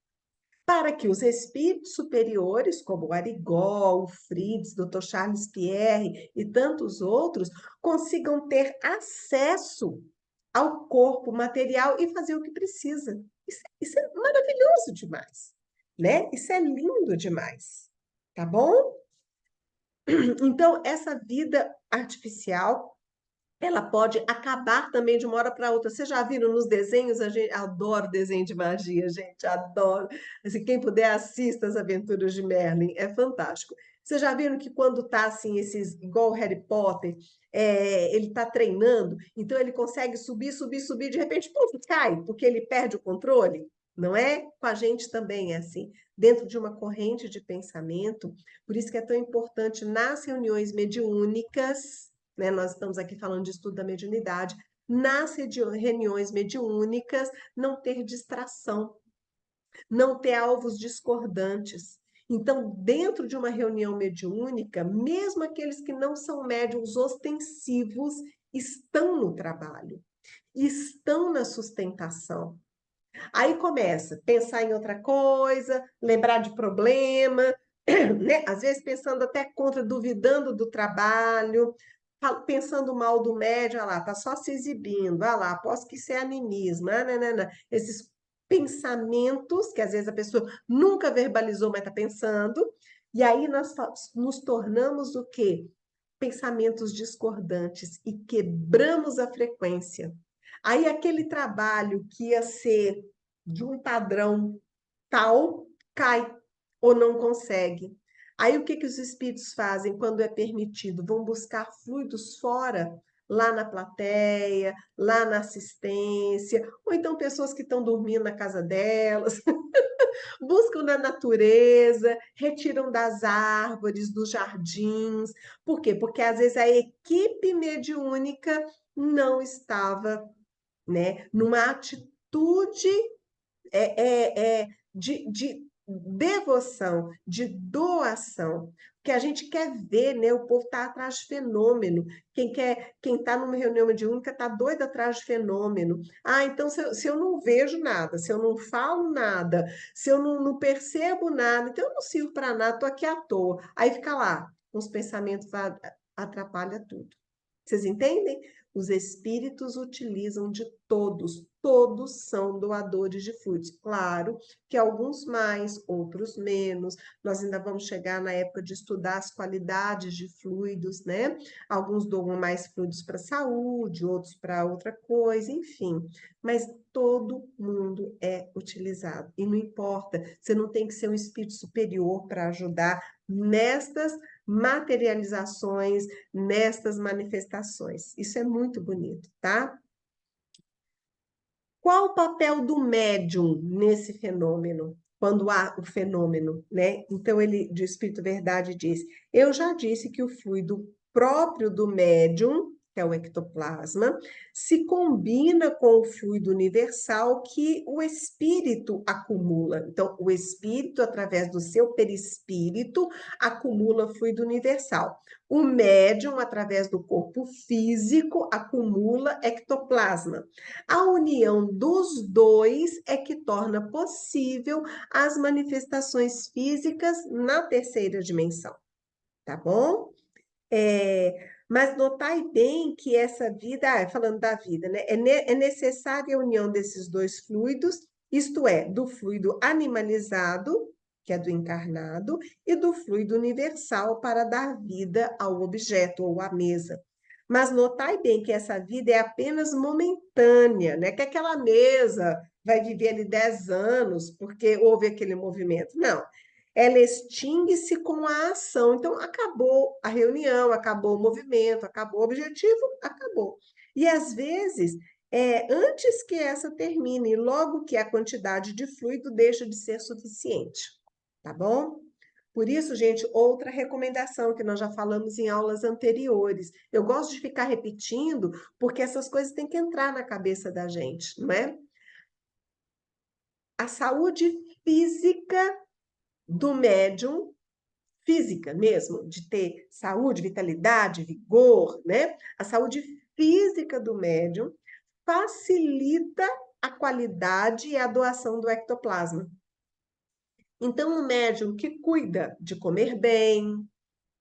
Speaker 1: para que os espíritos superiores, como o Arigó, o Fritz, Dr. Charles Pierre e tantos outros, consigam ter acesso ao corpo material e fazer o que precisa. Isso é maravilhoso demais, né? Isso é lindo demais, tá bom? Então, essa vida artificial, ela pode acabar também de uma hora para outra. Vocês já viram nos desenhos? A gente adoro desenho de magia, gente, adoro. Assim, quem puder, assista as Aventuras de Merlin, é fantástico. Vocês já viram que quando tá assim, esses, igual o Harry Potter, ele tá treinando, então ele consegue subir, subir, subir, de repente, puf, cai, porque ele perde o controle? Não é? Com a gente também é assim, dentro de uma corrente de pensamento. Por isso que é tão importante nas reuniões mediúnicas, né? Nós estamos aqui falando de estudo da mediunidade, nas reuniões mediúnicas, não ter distração, não ter alvos discordantes. Então, dentro de uma reunião mediúnica, mesmo aqueles que não são médiuns ostensivos estão no trabalho, estão na sustentação. Aí começa a pensar em outra coisa, lembrar de problema, né? Às vezes pensando até contra, duvidando do trabalho, pensando mal do médium, lá, tá só se exibindo, lá, aposto que isso é animismo, não. Esses pensamentos que às vezes a pessoa nunca verbalizou, mas está pensando, e aí nós nos tornamos o quê? Pensamentos discordantes e quebramos a frequência. Aí aquele trabalho que ia ser de um padrão tal, cai ou não consegue. Aí o que que os espíritos fazem quando é permitido? Vão buscar fluidos fora, lá na plateia, lá na assistência, ou então pessoas que estão dormindo na casa delas, buscam na natureza, retiram das árvores, dos jardins. Por quê? Porque às vezes a equipe mediúnica não estava, né, numa atitude de devoção, de doação, que a gente quer ver, né? O povo está atrás de fenômeno. Quem está numa reunião mediúnica está doido atrás de fenômeno. Ah, então se eu não vejo nada, se eu não falo nada, se eu não percebo nada, então eu não sirvo para nada, estou aqui à toa. Aí fica lá, os pensamentos atrapalham tudo. Vocês entendem? Os espíritos utilizam de todos, todos são doadores de fluidos. Claro que alguns mais, outros menos. Nós ainda vamos chegar na época de estudar as qualidades de fluidos, né? Alguns doam mais fluidos para a saúde, outros para outra coisa, enfim. Mas todo mundo é utilizado. E não importa, você não tem que ser um espírito superior para ajudar nestas materializações, nestas manifestações. Isso é muito bonito, tá? Qual o papel do médium nesse fenômeno? Quando há o fenômeno, né? Então, ele, de Espírito Verdade, diz: eu já disse que o fluido próprio do médium, que é o ectoplasma, se combina com o fluido universal que o espírito acumula. Então, o espírito, através do seu perispírito, acumula fluido universal. O médium, através do corpo físico, acumula ectoplasma. A união dos dois é que torna possível as manifestações físicas na terceira dimensão, tá bom? Mas notai bem que essa vida, falando da vida, né? É necessária a união desses dois fluidos, isto é, do fluido animalizado, que é do encarnado, e do fluido universal para dar vida ao objeto ou à mesa. Mas notai bem que essa vida é apenas momentânea, né? Que aquela mesa vai viver ali 10 anos porque houve aquele movimento. Não, ela extingue-se com a ação. Então, acabou a reunião, acabou o movimento, acabou o objetivo, acabou. E às vezes, antes que essa termine, logo que a quantidade de fluido deixa de ser suficiente, tá bom? Por isso, gente, outra recomendação que nós já falamos em aulas anteriores. Eu gosto de ficar repetindo, porque essas coisas têm que entrar na cabeça da gente, não é? A saúde física do médium, física mesmo, de ter saúde, vitalidade, vigor, né? A saúde física do médium facilita a qualidade e a doação do ectoplasma. Então, o médium que cuida de comer bem,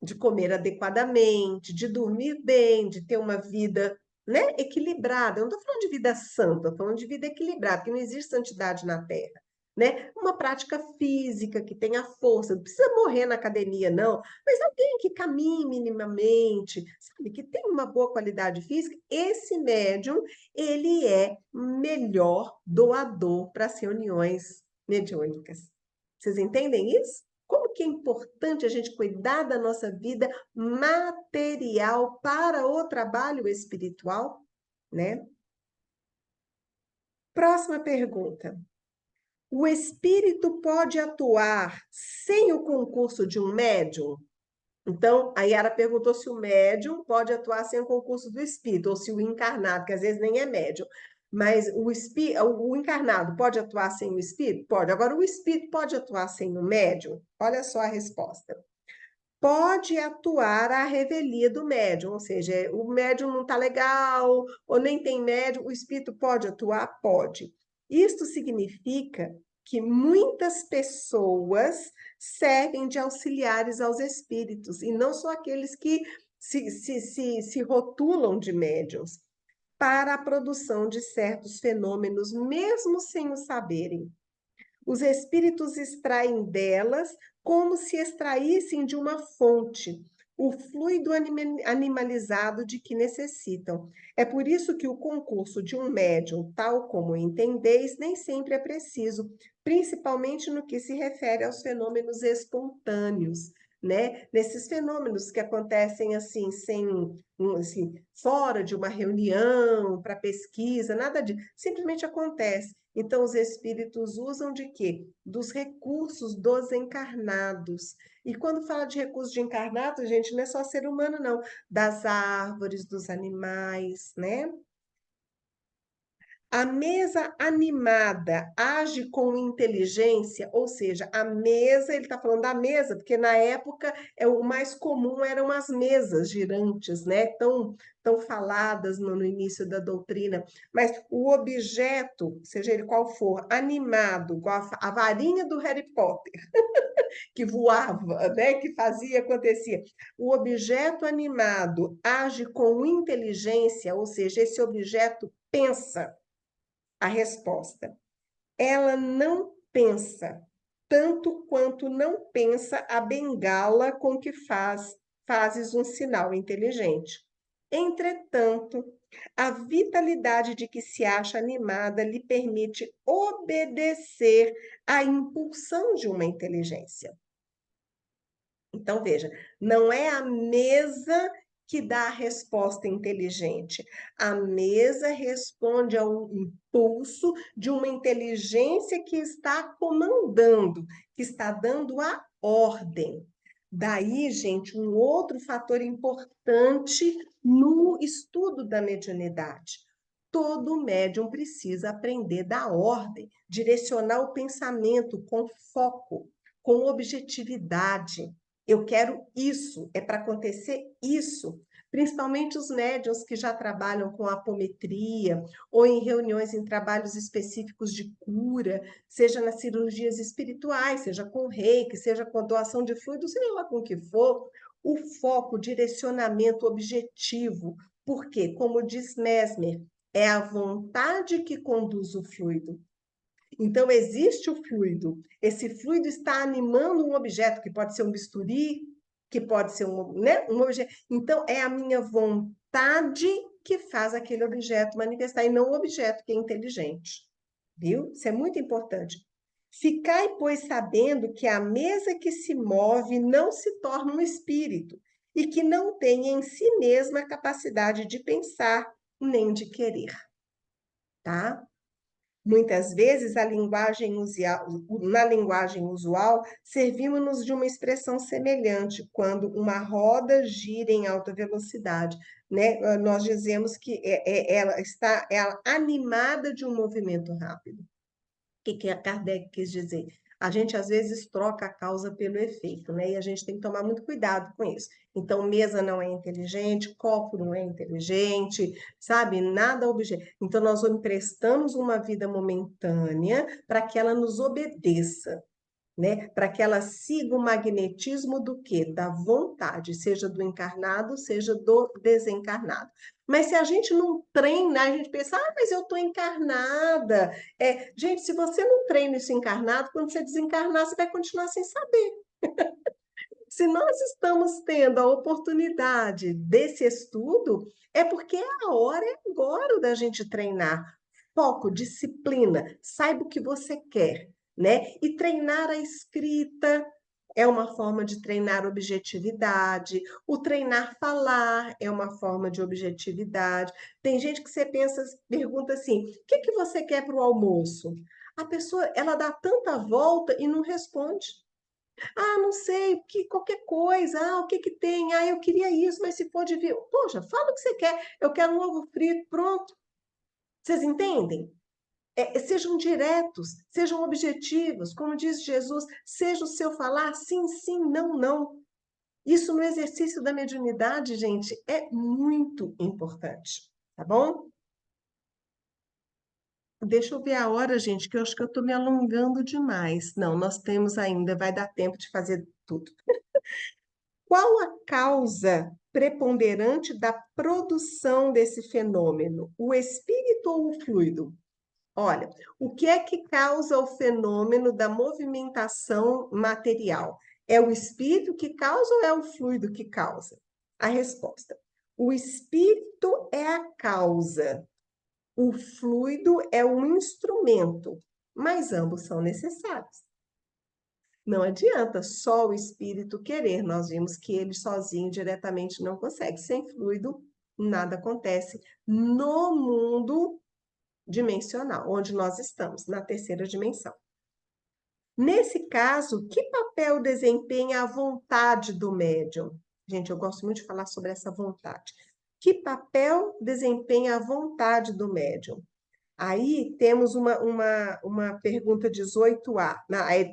Speaker 1: de comer adequadamente, de dormir bem, de ter uma vida, né, equilibrada. Eu não estou falando de vida santa, estou falando de vida equilibrada, porque não existe santidade na Terra. Né? Uma prática física que tenha força, não precisa morrer na academia, não, mas alguém que caminhe minimamente, sabe, que tem uma boa qualidade física, esse médium, ele é melhor doador para as reuniões mediúnicas. Vocês entendem isso? Como que é importante a gente cuidar da nossa vida material para o trabalho espiritual, né? Próxima pergunta. O espírito pode atuar sem o concurso de um médium? Então, a Yara perguntou se o médium pode atuar sem o concurso do espírito, ou se o encarnado, que às vezes nem é médium. Mas o encarnado pode atuar sem o espírito? Pode. Agora, o espírito pode atuar sem o médium? Olha só a resposta. Pode atuar à revelia do médium, ou seja, o médium não está legal, ou nem tem médium, o espírito pode atuar? Pode. Isto significa que muitas pessoas servem de auxiliares aos espíritos, e não só aqueles que se rotulam de médiums, para a produção de certos fenômenos, mesmo sem o saberem. Os espíritos extraem delas como se extraíssem de uma fonte o fluido animalizado de que necessitam. É por isso que o concurso de um médium, tal como entendeis, nem sempre é preciso, principalmente no que se refere aos fenômenos espontâneos, né? Nesses fenômenos que acontecem assim, assim, fora de uma reunião, para pesquisa, nada disso, simplesmente acontece. Então, os espíritos usam de quê? Dos recursos dos encarnados. E quando fala de recursos de encarnados, gente, não é só ser humano, não. Das árvores, dos animais, né? A mesa animada age com inteligência, ou seja, a mesa, ele está falando da mesa, porque na época o mais comum eram as mesas girantes, né? Tão faladas no início da doutrina. Mas o objeto, seja ele qual for, animado, igual a varinha do Harry Potter, que voava, né? Que fazia, acontecia. O objeto animado age com inteligência, ou seja, esse objeto pensa. A resposta: ela não pensa, tanto quanto não pensa a bengala com que fazes um sinal inteligente. Entretanto, a vitalidade de que se acha animada lhe permite obedecer à impulsão de uma inteligência. Então, veja, não é a mesa que dá a resposta inteligente. A mesa responde ao impulso de uma inteligência que está comandando, que está dando a ordem. Daí, gente, um outro fator importante no estudo da mediunidade. Todo médium precisa aprender da ordem, direcionar o pensamento com foco, com objetividade. Eu quero isso, é para acontecer isso. Principalmente os médiuns que já trabalham com apometria ou em reuniões em trabalhos específicos de cura, seja nas cirurgias espirituais, seja com reiki, seja com doação de fluido, seja lá com o que for, o foco, o direcionamento objetivo. Porque, como diz Mesmer, é a vontade que conduz o fluido. Então, existe o fluido. Esse fluido está animando um objeto, que pode ser um bisturi, que pode ser um objeto. Então, é a minha vontade que faz aquele objeto manifestar, e não o objeto que é inteligente. Viu? Isso é muito importante. Ficai, pois, sabendo que a mesa que se move não se torna um espírito, e que não tem em si mesma a capacidade de pensar, nem de querer. Tá? Muitas vezes, na linguagem usual, servimos-nos de uma expressão semelhante, quando uma roda gira em alta velocidade, né? Nós dizemos que ela está animada de um movimento rápido. O que a Kardec quis dizer? A gente, às vezes, troca a causa pelo efeito, né? E a gente tem que tomar muito cuidado com isso. Então, mesa não é inteligente, copo não é inteligente, sabe? Nada objeto. Então, nós emprestamos uma vida momentânea para que ela nos obedeça, né? Para que ela siga o magnetismo do quê? Da vontade, seja do encarnado, seja do desencarnado. Mas se a gente não treina, a gente pensa, mas eu estou encarnada. Gente, se você não treina isso encarnado, quando você desencarnar, você vai continuar sem saber. Se nós estamos tendo a oportunidade desse estudo, é porque a hora é agora da gente treinar. Foco, disciplina, saiba o que você quer, né? E treinar a escrita é uma forma de treinar objetividade. O treinar falar é uma forma de objetividade. Tem gente que você pergunta assim: o que que você quer para o almoço? A pessoa, ela dá tanta volta e não responde. Ah, não sei, qualquer coisa. Ah, o que que tem? Ah, eu queria isso, mas se for de vir. Poxa, fala o que você quer. Eu quero um ovo frito, pronto. Vocês entendem? Sejam diretos, sejam objetivos, como diz Jesus, seja o seu falar sim, sim, não, não. Isso no exercício da mediunidade, gente, é muito importante, tá bom? Deixa eu ver a hora, gente, que eu acho que eu estou me alongando demais. Não, nós temos ainda, vai dar tempo de fazer tudo. Qual a causa preponderante da produção desse fenômeno? O espírito ou o fluido? Olha, o que é que causa o fenômeno da movimentação material? É o espírito que causa ou é o fluido que causa? A resposta: o espírito é a causa, o fluido é o instrumento, mas ambos são necessários. Não adianta só o espírito querer, nós vimos que ele sozinho diretamente não consegue. Sem fluido, nada acontece no mundo dimensional, onde nós estamos, na terceira dimensão. Nesse caso, que papel desempenha a vontade do médium? Gente, eu gosto muito de falar sobre essa vontade. Que papel desempenha a vontade do médium? Aí temos uma pergunta 18A.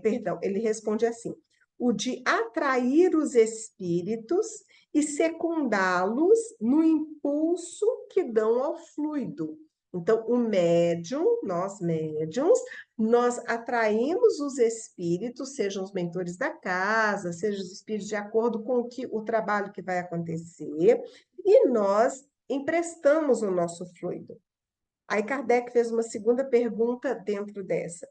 Speaker 1: Perdão, ele responde assim: o de atrair os espíritos e secundá-los no impulso que dão ao fluido. Então, o médium, nós médiums, nós atraímos os espíritos, sejam os mentores da casa, sejam os espíritos de acordo com o trabalho que vai acontecer, e nós emprestamos o nosso fluido. Aí Kardec fez uma segunda pergunta dentro dessa.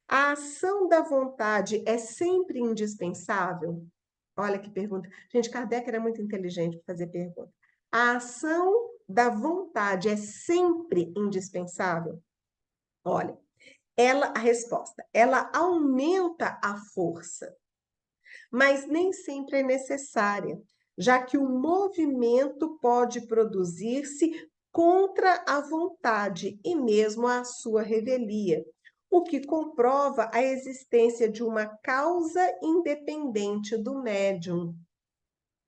Speaker 1: A ação da vontade é sempre indispensável? Olha que pergunta. Gente, Kardec era muito inteligente para fazer pergunta. A ação da vontade é sempre indispensável? Olha, a resposta, ela aumenta a força, mas nem sempre é necessária, já que o movimento pode produzir-se contra a vontade e mesmo a sua revelia, o que comprova a existência de uma causa independente do médium,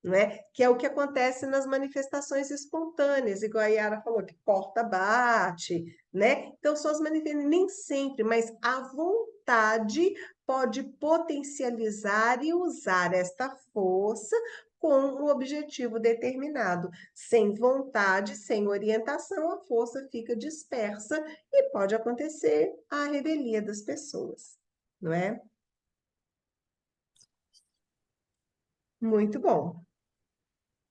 Speaker 1: né? Que é o que acontece nas manifestações espontâneas, igual a Yara falou, que porta bate, né? Então, são as manifestações, nem sempre, mas a vontade pode potencializar e usar esta força com um objetivo determinado. Sem vontade, sem orientação, a força fica dispersa e pode acontecer a revelia das pessoas, não é? Muito bom.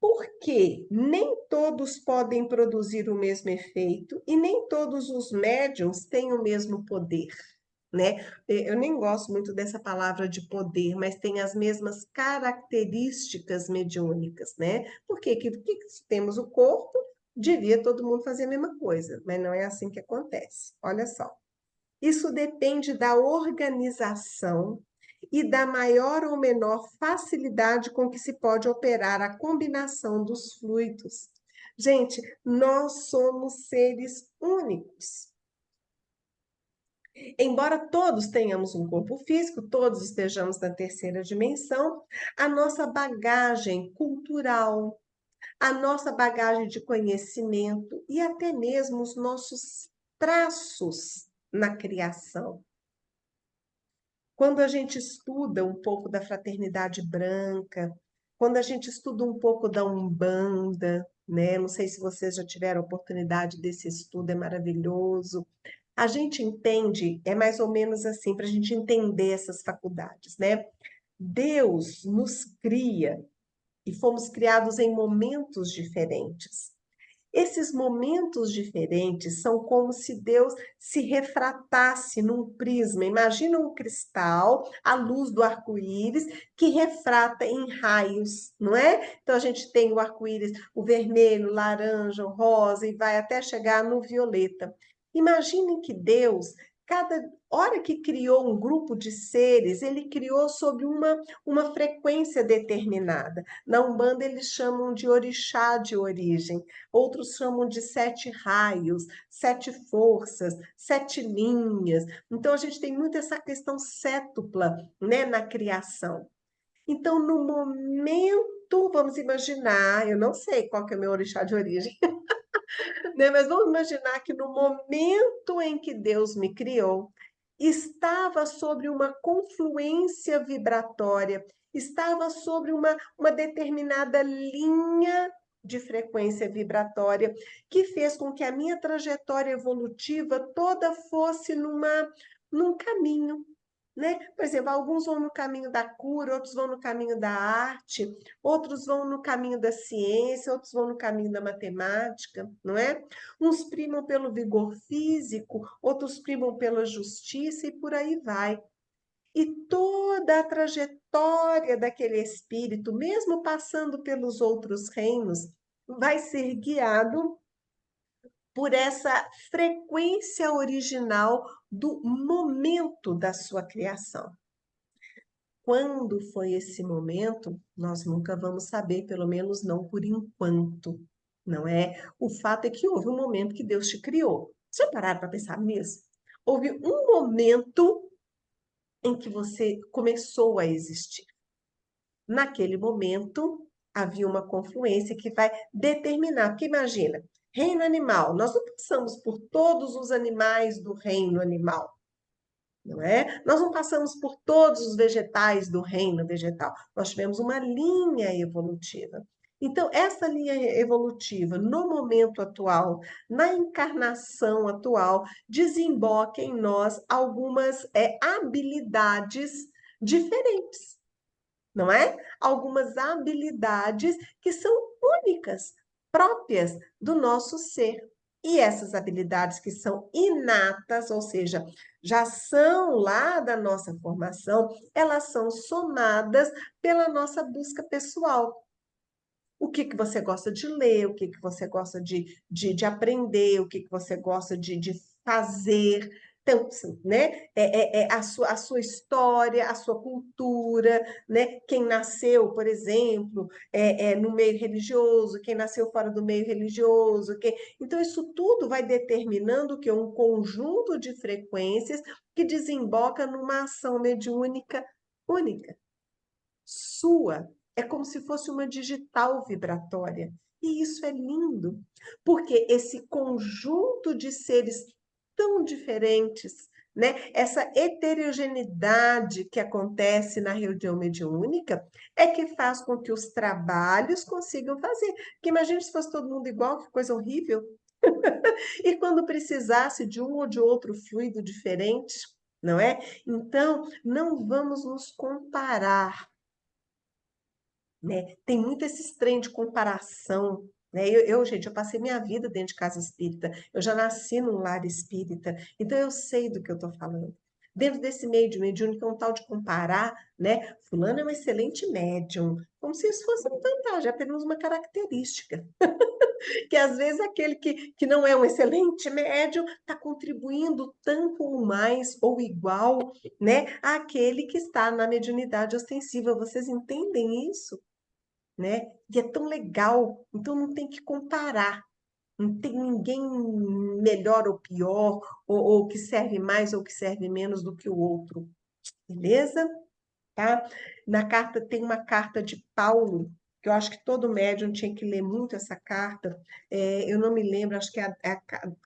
Speaker 1: Porque nem todos podem produzir o mesmo efeito e nem todos os médiums têm o mesmo poder, né? Eu nem gosto muito dessa palavra de poder, mas tem as mesmas características mediúnicas, né? Porque se temos o corpo, devia todo mundo fazer a mesma coisa, mas não é assim que acontece. Olha só. Isso depende da organização e da maior ou menor facilidade com que se pode operar a combinação dos fluidos. Gente, nós somos seres únicos. Embora todos tenhamos um corpo físico, todos estejamos na terceira dimensão, a nossa bagagem cultural, a nossa bagagem de conhecimento e até mesmo os nossos traços na criação. Quando a gente estuda um pouco da fraternidade branca, quando a gente estuda um pouco da Umbanda, né? Não sei se vocês já tiveram a oportunidade desse estudo, é maravilhoso. A gente entende, é mais ou menos assim, para a gente entender essas faculdades, né? Deus nos cria e fomos criados em momentos diferentes. Esses momentos diferentes são como se Deus se refratasse num prisma. Imagina um cristal, a luz do arco-íris, que refrata em raios, não é? Então a gente tem o arco-íris, o vermelho, o laranja, o rosa, e vai até chegar no violeta. Imaginem que Deus, cada hora que criou um grupo de seres, ele criou sob uma frequência determinada. Na Umbanda, eles chamam de orixá de origem. Outros chamam de 7 raios, 7 forças, 7 linhas. Então, a gente tem muito essa questão sétupla, né, na criação. Então, no momento, vamos imaginar, eu não sei qual que é o meu orixá de origem, Né? Mas vamos imaginar que no momento em que Deus me criou, estava sobre uma confluência vibratória, estava sobre uma determinada linha de frequência vibratória que fez com que a minha trajetória evolutiva toda fosse num caminho, né? Por exemplo, alguns vão no caminho da cura, outros vão no caminho da arte, outros vão no caminho da ciência, outros vão no caminho da matemática, não é? Uns primam pelo vigor físico, outros primam pela justiça e por aí vai. E toda a trajetória daquele espírito, mesmo passando pelos outros reinos, vai ser guiado por essa frequência original do momento da sua criação. Quando foi esse momento, nós nunca vamos saber, pelo menos não por enquanto, não é? O fato é que houve um momento que Deus te criou. Você pararam para pensar nisso? Houve um momento em que você começou a existir. Naquele momento, havia uma confluência que vai determinar, porque imagina, reino animal, nós não passamos por todos os animais do reino animal, não é? Nós não passamos por todos os vegetais do reino vegetal. Nós tivemos uma linha evolutiva. Então, essa linha evolutiva, no momento atual, na encarnação atual, desemboca em nós algumas habilidades diferentes, não é? Algumas habilidades que são únicas, próprias do nosso ser. E essas habilidades que são inatas, ou seja, já são lá da nossa formação, elas são somadas pela nossa busca pessoal. O que que você gosta de ler, o que que você gosta de aprender, o que que você gosta de fazer. Então, né, a sua história, a sua cultura, né? Quem nasceu, por exemplo, no meio religioso, quem nasceu fora do meio religioso. Então, isso tudo vai determinando que um conjunto de frequências que desemboca numa ação mediúnica única sua. É como se fosse uma digital vibratória. E isso é lindo, porque esse conjunto de seres tão diferentes, né? Essa heterogeneidade que acontece na reunião mediúnica é que faz com que os trabalhos consigam fazer. Porque imagine se fosse todo mundo igual, que coisa horrível. E quando precisasse de um ou de outro fluido diferente, não é? Então, não vamos nos comparar, né? Tem muito esse trem de comparação, né? Gente, eu passei minha vida dentro de casa espírita, eu já nasci num lar espírita, então eu sei do que eu estou falando. Dentro desse meio de mediúnico, é um tal de comparar, né? Fulano é um excelente médium, como se isso fosse uma vantagem, é apenas uma característica. Que às vezes aquele que não é um excelente médium está contribuindo tanto ou mais ou igual, né, àquele que está na mediunidade ostensiva. Vocês entendem isso? Né? E é tão legal, então não tem que comparar. Não tem ninguém melhor ou pior, ou que serve mais ou que serve menos do que o outro. Beleza? Tá? Na carta, tem uma carta de Paulo, que eu acho que todo médium tinha que ler muito essa carta. Eu não me lembro, acho que é a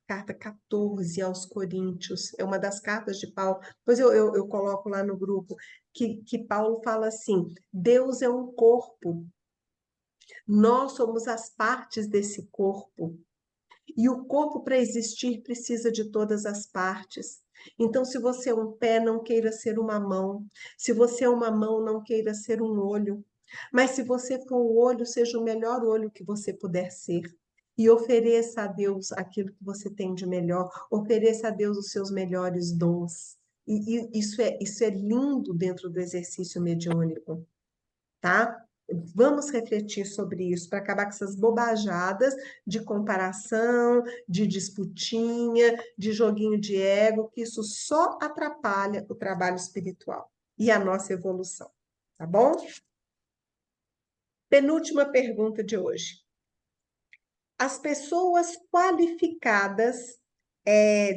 Speaker 1: carta 14 aos Coríntios, é uma das cartas de Paulo. Depois eu coloco lá no grupo, que Paulo fala assim: Deus é um corpo. Nós somos as partes desse corpo. E o corpo, para existir, precisa de todas as partes. Então, se você é um pé, não queira ser uma mão. Se você é uma mão, não queira ser um olho. Mas se você for o olho, seja o melhor olho que você puder ser. E ofereça a Deus aquilo que você tem de melhor. Ofereça a Deus os seus melhores dons. E isso é lindo dentro do exercício mediúnico, tá? Vamos refletir sobre isso para acabar com essas bobajadas de comparação, de disputinha, de joguinho de ego, que isso só atrapalha o trabalho espiritual e a nossa evolução, tá bom? Penúltima pergunta de hoje. As pessoas qualificadas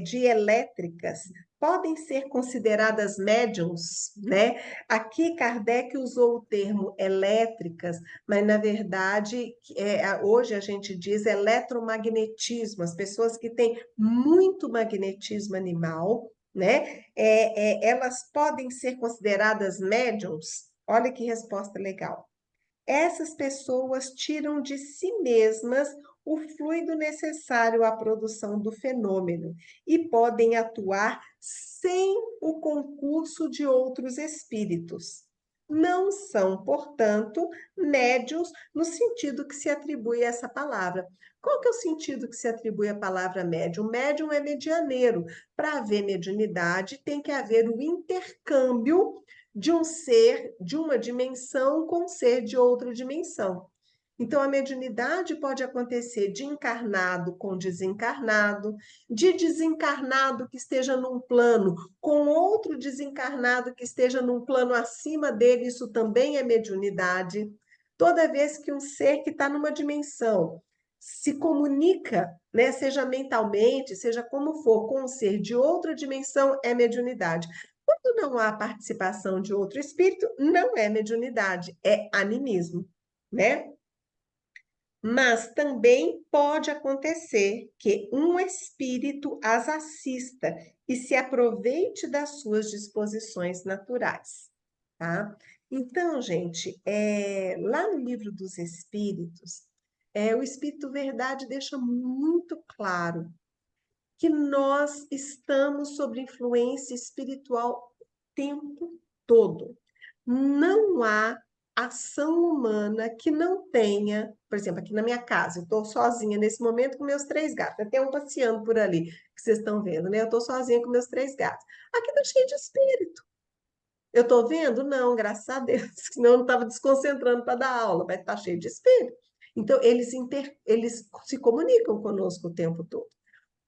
Speaker 1: de elétricas podem ser consideradas médiums, né? Aqui Kardec usou o termo elétricas, mas na verdade hoje a gente diz eletromagnetismo, as pessoas que têm muito magnetismo animal, né? Elas podem ser consideradas médiums? Olha que resposta legal. Essas pessoas tiram de si mesmas o fluido necessário à produção do fenômeno e podem atuar sem o concurso de outros espíritos. Não são, portanto, médiuns no sentido que se atribui a essa palavra. Qual que é o sentido que se atribui à palavra médium? Médium é medianeiro. Para haver mediunidade, tem que haver o intercâmbio de um ser de uma dimensão com um ser de outra dimensão. Então, a mediunidade pode acontecer de encarnado com desencarnado, de desencarnado que esteja num plano com outro desencarnado que esteja num plano acima dele, isso também é mediunidade. Toda vez que um ser que está numa dimensão se comunica, né, seja mentalmente, seja como for, com um ser de outra dimensão, é mediunidade. Quando não há participação de outro espírito, não é mediunidade, é animismo, né? Mas também pode acontecer que um espírito as assista e se aproveite das suas disposições naturais, tá? Então, gente, lá no Livro dos Espíritos, o Espírito Verdade deixa muito claro que nós estamos sob influência espiritual o tempo todo. Não há ação humana que não tenha, por exemplo, aqui na minha casa, eu estou sozinha nesse momento com meus 3 gatos, até um passeando por ali, que vocês estão vendo, né? Eu estou sozinha com meus 3 gatos. Aqui está cheio de espírito. Eu estou vendo? Não, graças a Deus, senão eu não estava desconcentrando para dar aula, mas está cheio de espírito. Então, eles se comunicam conosco o tempo todo.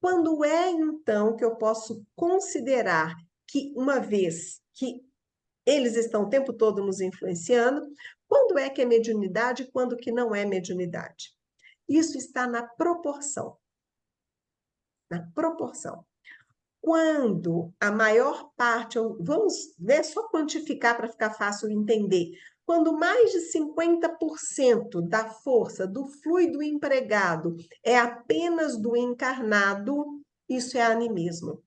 Speaker 1: Quando é, então, que eu posso considerar que, uma vez que eles estão o tempo todo nos influenciando, quando é que é mediunidade e quando que não é mediunidade? Isso está na proporção. Na proporção. Quando a maior parte, vamos, né, só quantificar para ficar fácil entender, quando mais de 50% da força do fluido empregado é apenas do encarnado, isso é animismo.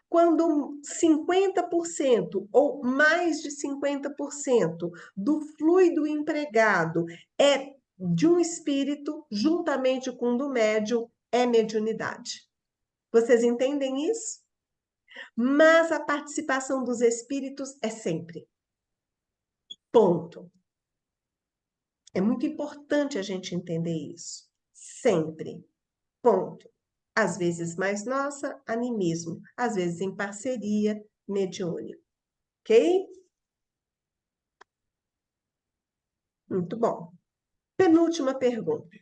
Speaker 1: Quando 50% ou mais de 50% do fluido empregado é de um espírito, juntamente com o do médium, é mediunidade. Vocês entendem isso? Mas a participação dos espíritos é sempre. Ponto. É muito importante a gente entender isso. Sempre. Ponto. Às vezes mais nossa, animismo. Às vezes em parceria, mediúnico. Ok? Muito bom. Penúltima pergunta.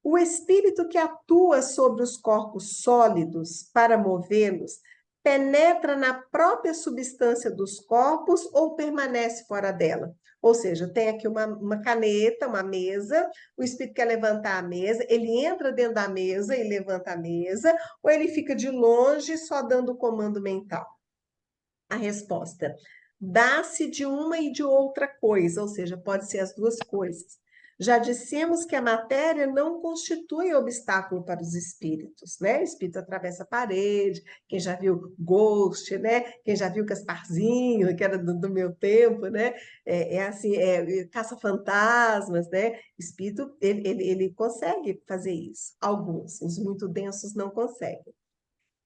Speaker 1: O espírito que atua sobre os corpos sólidos para movê-los penetra na própria substância dos corpos ou permanece fora dela? Ou seja, tem aqui uma caneta, uma mesa, o espírito quer levantar a mesa, ele entra dentro da mesa e levanta a mesa, ou ele fica de longe só dando o comando mental? A resposta: dá-se de uma e de outra coisa, ou seja, pode ser as duas coisas. Já dissemos que a matéria não constitui obstáculo para os espíritos, né? O espírito atravessa a parede, quem já viu Ghost, né? Quem já viu Casparzinho, que era do meu tempo, né? Caça-fantasmas, né? O espírito, ele consegue fazer isso. Alguns, os muito densos não conseguem.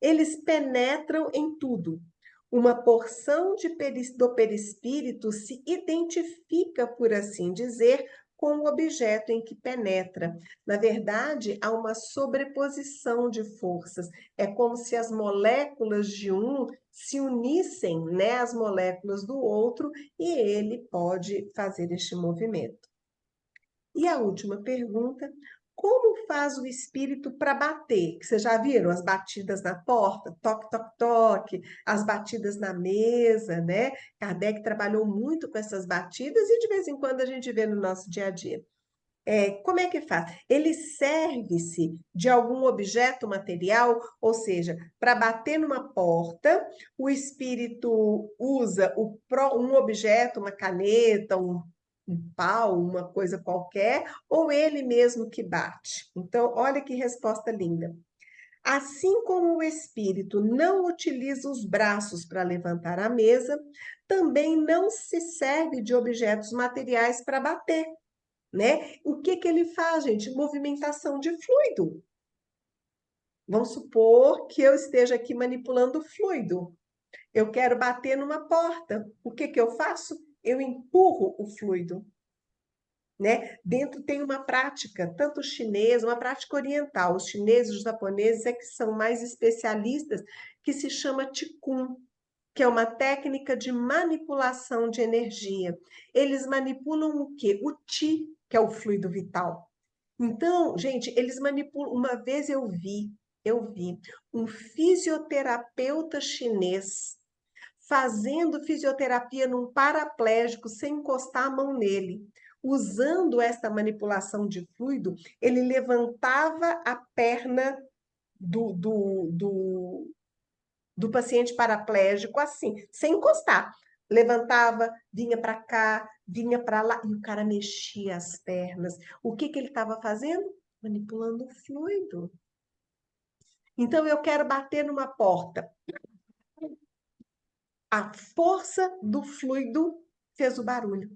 Speaker 1: Eles penetram em tudo. Uma porção do perispírito se identifica, por assim dizer, com o objeto em que penetra. Na verdade, há uma sobreposição de forças. É como se as moléculas de um se unissem, né, às moléculas do outro, e ele pode fazer este movimento. E a última pergunta: como faz o espírito para bater? Vocês já viram as batidas na porta? Toque, toque, toque, as batidas na mesa, né? Kardec trabalhou muito com essas batidas e de vez em quando a gente vê no nosso dia a dia. Como é que faz? Ele serve-se de algum objeto material, ou seja, para bater numa porta, o espírito usa um objeto, uma caneta, um pau, uma coisa qualquer, ou ele mesmo que bate. Então, olha que resposta linda. Assim como o espírito não utiliza os braços para levantar a mesa, também não se serve de objetos materiais para bater, né? O que que ele faz, gente? Movimentação de fluido. Vamos supor que eu esteja aqui manipulando o fluido. Eu quero bater numa porta. O que que eu faço? Eu empurro o fluido, né? Dentro tem uma prática, tanto chinesa, uma prática oriental. Os chineses e os japoneses é que são mais especialistas, que se chama Qigong, que é uma técnica de manipulação de energia. Eles manipulam o quê? O Qi, que é o fluido vital. Então, gente, eles manipulam. Uma vez eu vi um fisioterapeuta chinês fazendo fisioterapia num paraplégico sem encostar a mão nele. Usando essa manipulação de fluido, ele levantava a perna do paciente paraplégico assim, sem encostar. Levantava, vinha para cá, vinha para lá, e o cara mexia as pernas. O que que ele estava fazendo? Manipulando o fluido. Então, eu quero bater numa porta. A força do fluido fez o barulho.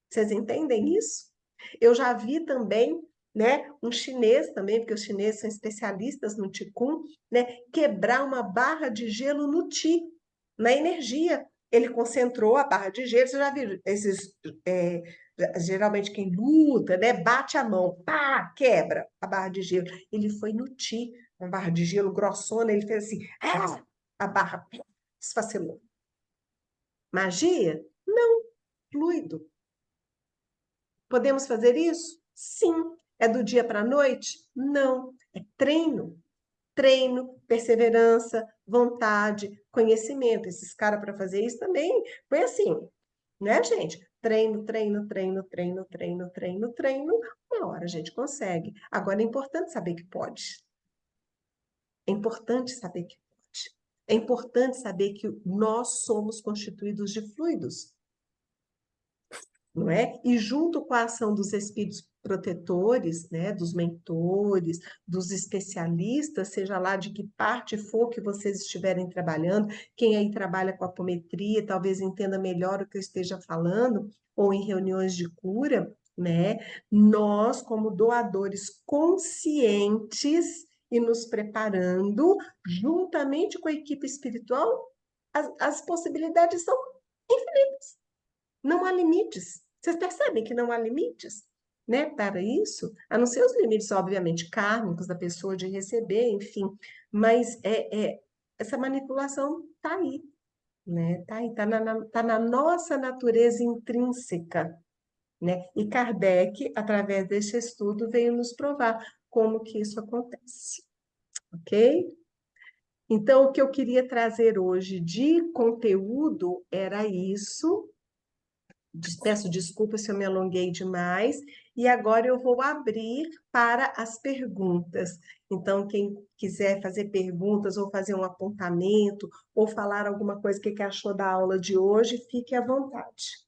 Speaker 1: Vocês entendem isso? Eu já vi também, né, um chinês também, porque os chineses são especialistas no Qigong, né, quebrar uma barra de gelo no Qi, na energia. Ele concentrou a barra de gelo, você já viu esses, é, geralmente quem luta, né, bate a mão, pá, quebra a barra de gelo. Ele foi no Qi, uma barra de gelo grossona, ele fez assim, a barra esfacelou. Magia? Não, fluido. Podemos fazer isso? Sim. É do dia para a noite? Não. É treino. Treino, perseverança, vontade, conhecimento. Esses caras, para fazer isso também, foi assim, né, gente? Treino, treino, treino, treino, treino, treino, treino. Uma hora a gente consegue. Agora é importante saber que pode. É importante saber que pode. É importante saber que nós somos constituídos de fluidos. Não é? E junto com a ação dos espíritos protetores, né, dos mentores, dos especialistas, seja lá de que parte for que vocês estiverem trabalhando, quem aí trabalha com apometria, talvez entenda melhor o que eu esteja falando, ou em reuniões de cura, né? Nós, como doadores conscientes e nos preparando, juntamente com a equipe espiritual, as possibilidades são infinitas. Não há limites. Vocês percebem que não há limites, né, para isso? A não ser os limites, obviamente, kármicos da pessoa de receber, enfim. Mas essa manipulação está aí, né? Está aí, tá na nossa natureza intrínseca, né? E Kardec, através desse estudo, veio nos provar como que isso acontece, ok? Então, o que eu queria trazer hoje de conteúdo era isso. Peço desculpas se eu me alonguei demais, e agora eu vou abrir para as perguntas. Então, quem quiser fazer perguntas, ou fazer um apontamento, ou falar alguma coisa que achou da aula de hoje, fique à vontade.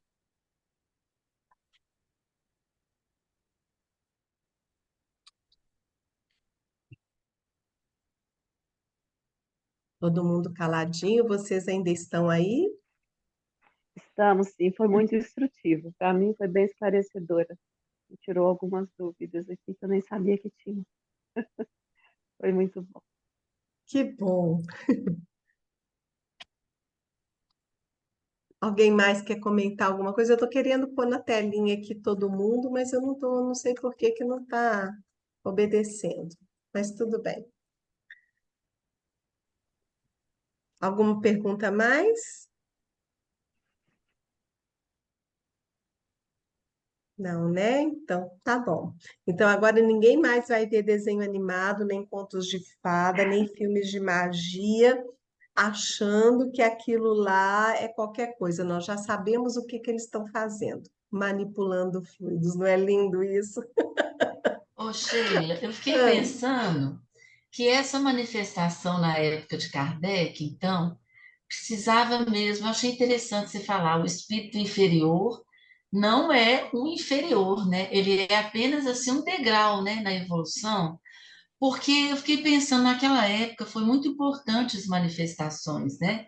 Speaker 1: Todo mundo caladinho, vocês ainda estão aí?
Speaker 3: Estamos, sim, foi muito instrutivo. Para mim foi bem esclarecedora. Me tirou algumas dúvidas aqui que eu nem sabia que tinha. Foi muito bom.
Speaker 1: Que bom! Alguém mais quer comentar alguma coisa? Eu estou querendo pôr na telinha aqui todo mundo, mas eu não tô, não sei por que que não está obedecendo. Mas tudo bem. Alguma pergunta a mais? Não, né? Então, tá bom. Então, agora ninguém mais vai ver desenho animado, nem contos de fada, nem filmes de magia, achando que aquilo lá é qualquer coisa. Nós já sabemos o que que eles estão fazendo, manipulando fluidos. Não é lindo isso?
Speaker 2: Ô, Sheila, eu fiquei
Speaker 1: Ah,
Speaker 2: pensando que essa manifestação na época de Kardec, então, precisava mesmo, eu achei interessante você falar, o espírito inferior não é um inferior, né? Ele é apenas assim um degrau, né, na evolução, porque eu fiquei pensando naquela época foi muito importante as manifestações, né?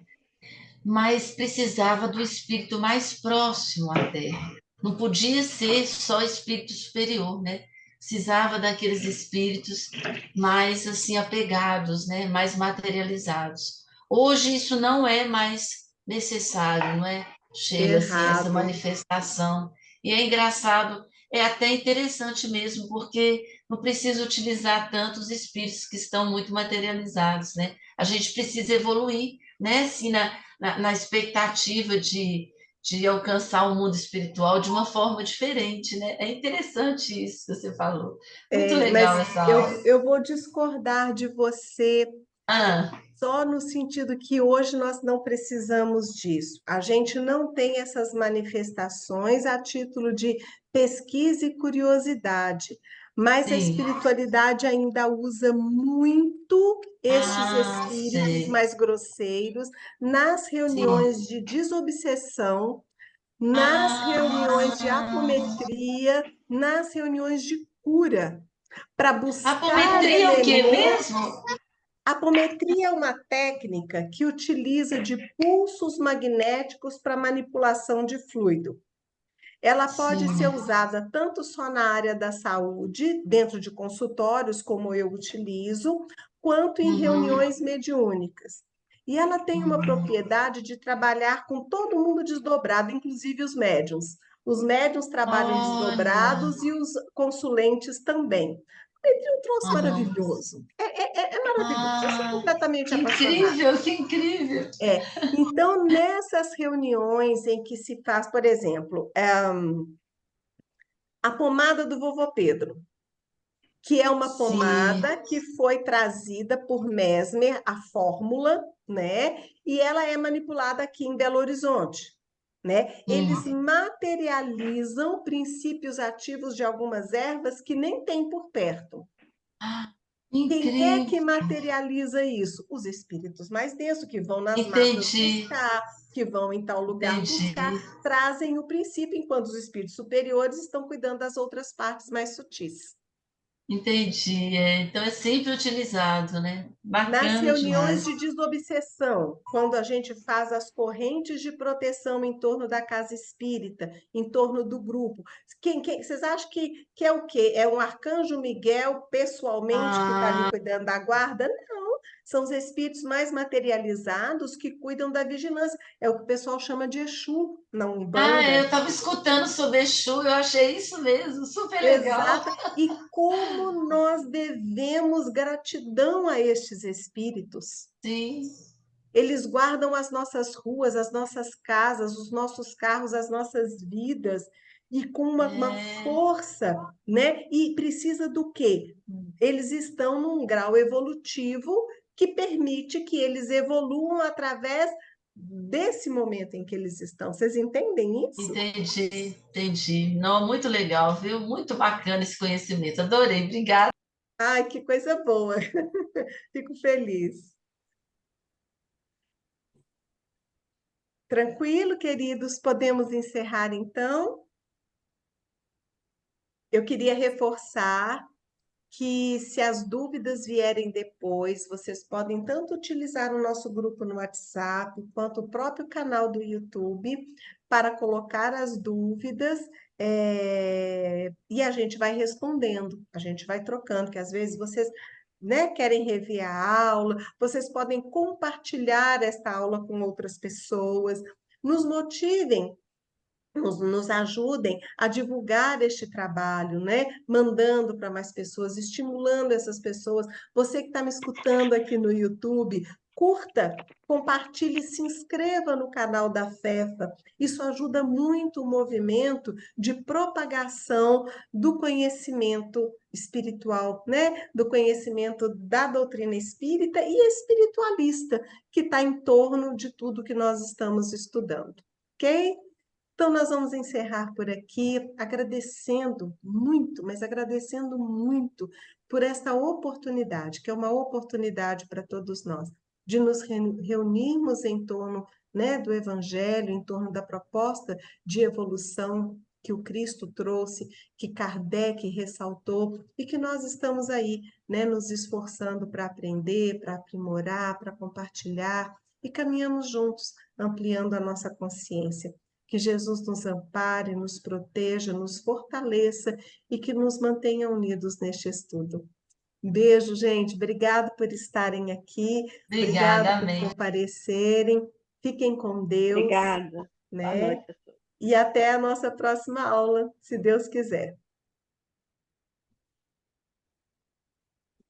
Speaker 2: Mas precisava do espírito mais próximo à Terra. Não podia ser só espírito superior, né? Precisava daqueles espíritos mais assim apegados, né? Mais materializados. Hoje isso não é mais necessário, não é, Sheila, assim, essa
Speaker 1: errado.
Speaker 2: manifestação. E é engraçado, é até interessante mesmo, porque não precisa utilizar tantos espíritos que estão muito materializados, né? A gente precisa evoluir, né? Assim, na expectativa de alcançar o mundo espiritual de uma forma diferente, né? É interessante isso que você falou. Muito
Speaker 1: Mas
Speaker 2: legal essa
Speaker 1: eu,
Speaker 2: aula.
Speaker 1: eu vou discordar de você
Speaker 2: Ah,
Speaker 1: só no sentido que hoje nós não precisamos disso. A gente não tem essas manifestações a título de pesquisa e curiosidade, mas a
Speaker 2: sim.
Speaker 1: espiritualidade ainda usa muito estes
Speaker 2: Ah,
Speaker 1: espíritos
Speaker 2: sei.
Speaker 1: mais grosseiros nas
Speaker 2: Sim.
Speaker 1: reuniões de desobsessão, nas reuniões de
Speaker 2: Ah,
Speaker 1: apometria, nas reuniões de cura, para buscar
Speaker 2: apometria é o quê
Speaker 1: elementos.
Speaker 2: mesmo?
Speaker 1: A apometria é uma técnica que utiliza de pulsos magnéticos para manipulação de fluido. Ela pode ser
Speaker 2: Sim.
Speaker 1: usada tanto só na área da saúde, dentro de consultórios, como eu utilizo, quanto em
Speaker 2: Uhum,
Speaker 1: reuniões mediúnicas. E ela tem uma
Speaker 2: uhum.
Speaker 1: propriedade de trabalhar com todo mundo desdobrado, inclusive os médiums. Os médiums trabalham
Speaker 2: Olha.
Speaker 1: desdobrados e os consulentes também. É um troço
Speaker 2: Uhum.
Speaker 1: maravilhoso. É maravilhoso. Eu sou
Speaker 2: Ah,
Speaker 1: completamente
Speaker 2: que
Speaker 1: apaixonada.
Speaker 2: incrível, que incrível.
Speaker 1: Então, nessas reuniões em que se faz, por exemplo, a pomada do vovô Pedro, que é uma
Speaker 2: Sim.
Speaker 1: pomada que foi trazida por Mesmer, a fórmula, né? E ela é manipulada aqui em Belo Horizonte, né? Eles
Speaker 2: Hum.
Speaker 1: materializam princípios ativos de algumas ervas que nem tem por perto.
Speaker 2: Ah,
Speaker 1: Quem é que
Speaker 2: incrível.
Speaker 1: materializa isso? Os espíritos mais densos, que vão nas matas
Speaker 2: Entendi,
Speaker 1: buscar, que vão em tal lugar buscar,
Speaker 2: entendi,
Speaker 1: trazem o princípio, enquanto os espíritos superiores estão cuidando das outras partes mais sutis.
Speaker 2: entendi. É, então é sempre utilizado, né?
Speaker 1: Nas
Speaker 2: Bacana
Speaker 1: reuniões
Speaker 2: demais.
Speaker 1: de desobsessão, quando a gente faz as correntes de proteção em torno da casa espírita, em torno do grupo, vocês acham que é o quê? É um arcanjo Miguel pessoalmente que está ali
Speaker 2: Ah,
Speaker 1: cuidando da guarda? Não, são os espíritos mais materializados que cuidam da vigilância. É o que o pessoal chama de Exu na
Speaker 2: eu
Speaker 1: Umbanda.
Speaker 2: estava escutando sobre Exu, eu achei isso mesmo, super legal.
Speaker 1: Exata. E como nós devemos gratidão a estes espíritos.
Speaker 2: Sim,
Speaker 1: Eles guardam as nossas ruas, as nossas casas, os nossos carros, as nossas vidas, e com uma
Speaker 2: é,
Speaker 1: força, né? E precisa do quê? Eles estão num grau evolutivo que permite que eles evoluam através desse momento em que eles estão. Vocês entendem isso?
Speaker 2: entendi, entendi. Não, muito legal, viu? Muito bacana esse conhecimento. Adorei, obrigada.
Speaker 1: Ai, que coisa boa! Fico feliz. Tranquilo, queridos? Podemos encerrar então? Eu queria reforçar que, se as dúvidas vierem depois, vocês podem tanto utilizar o nosso grupo no WhatsApp, quanto o próprio canal do YouTube para colocar as dúvidas, e a gente vai respondendo, a gente vai trocando, que às vezes vocês, né, querem rever a aula, vocês podem compartilhar esta aula com outras pessoas, nos motivem, nos ajudem a divulgar este trabalho, né? Mandando para mais pessoas, estimulando essas pessoas. Você que está me escutando aqui no YouTube, curta, compartilhe, se inscreva no canal da FEFA. Isso ajuda muito o movimento de propagação do conhecimento espiritual, né? Do conhecimento da doutrina espírita e espiritualista, que está em torno de tudo que nós estamos estudando. Ok? Então, nós vamos encerrar por aqui, agradecendo muito, mas agradecendo muito por esta oportunidade, que é uma oportunidade para todos nós, de nos reunirmos em torno, né, do Evangelho, em torno da proposta de evolução que o Cristo trouxe, que Kardec ressaltou, e que nós estamos aí, né, nos esforçando para aprender, para aprimorar, para compartilhar, e caminhamos juntos, ampliando a nossa consciência. Que Jesus nos ampare, nos proteja, nos fortaleça e que nos mantenha unidos neste estudo. Um beijo, gente. Obrigado por estarem aqui.
Speaker 2: Obrigada,
Speaker 1: Obrigado por
Speaker 2: amém.
Speaker 1: comparecerem. Fiquem com Deus,
Speaker 3: Obrigada. Boa
Speaker 1: né?
Speaker 3: noite a todos.
Speaker 1: E até a nossa próxima aula, se Deus quiser.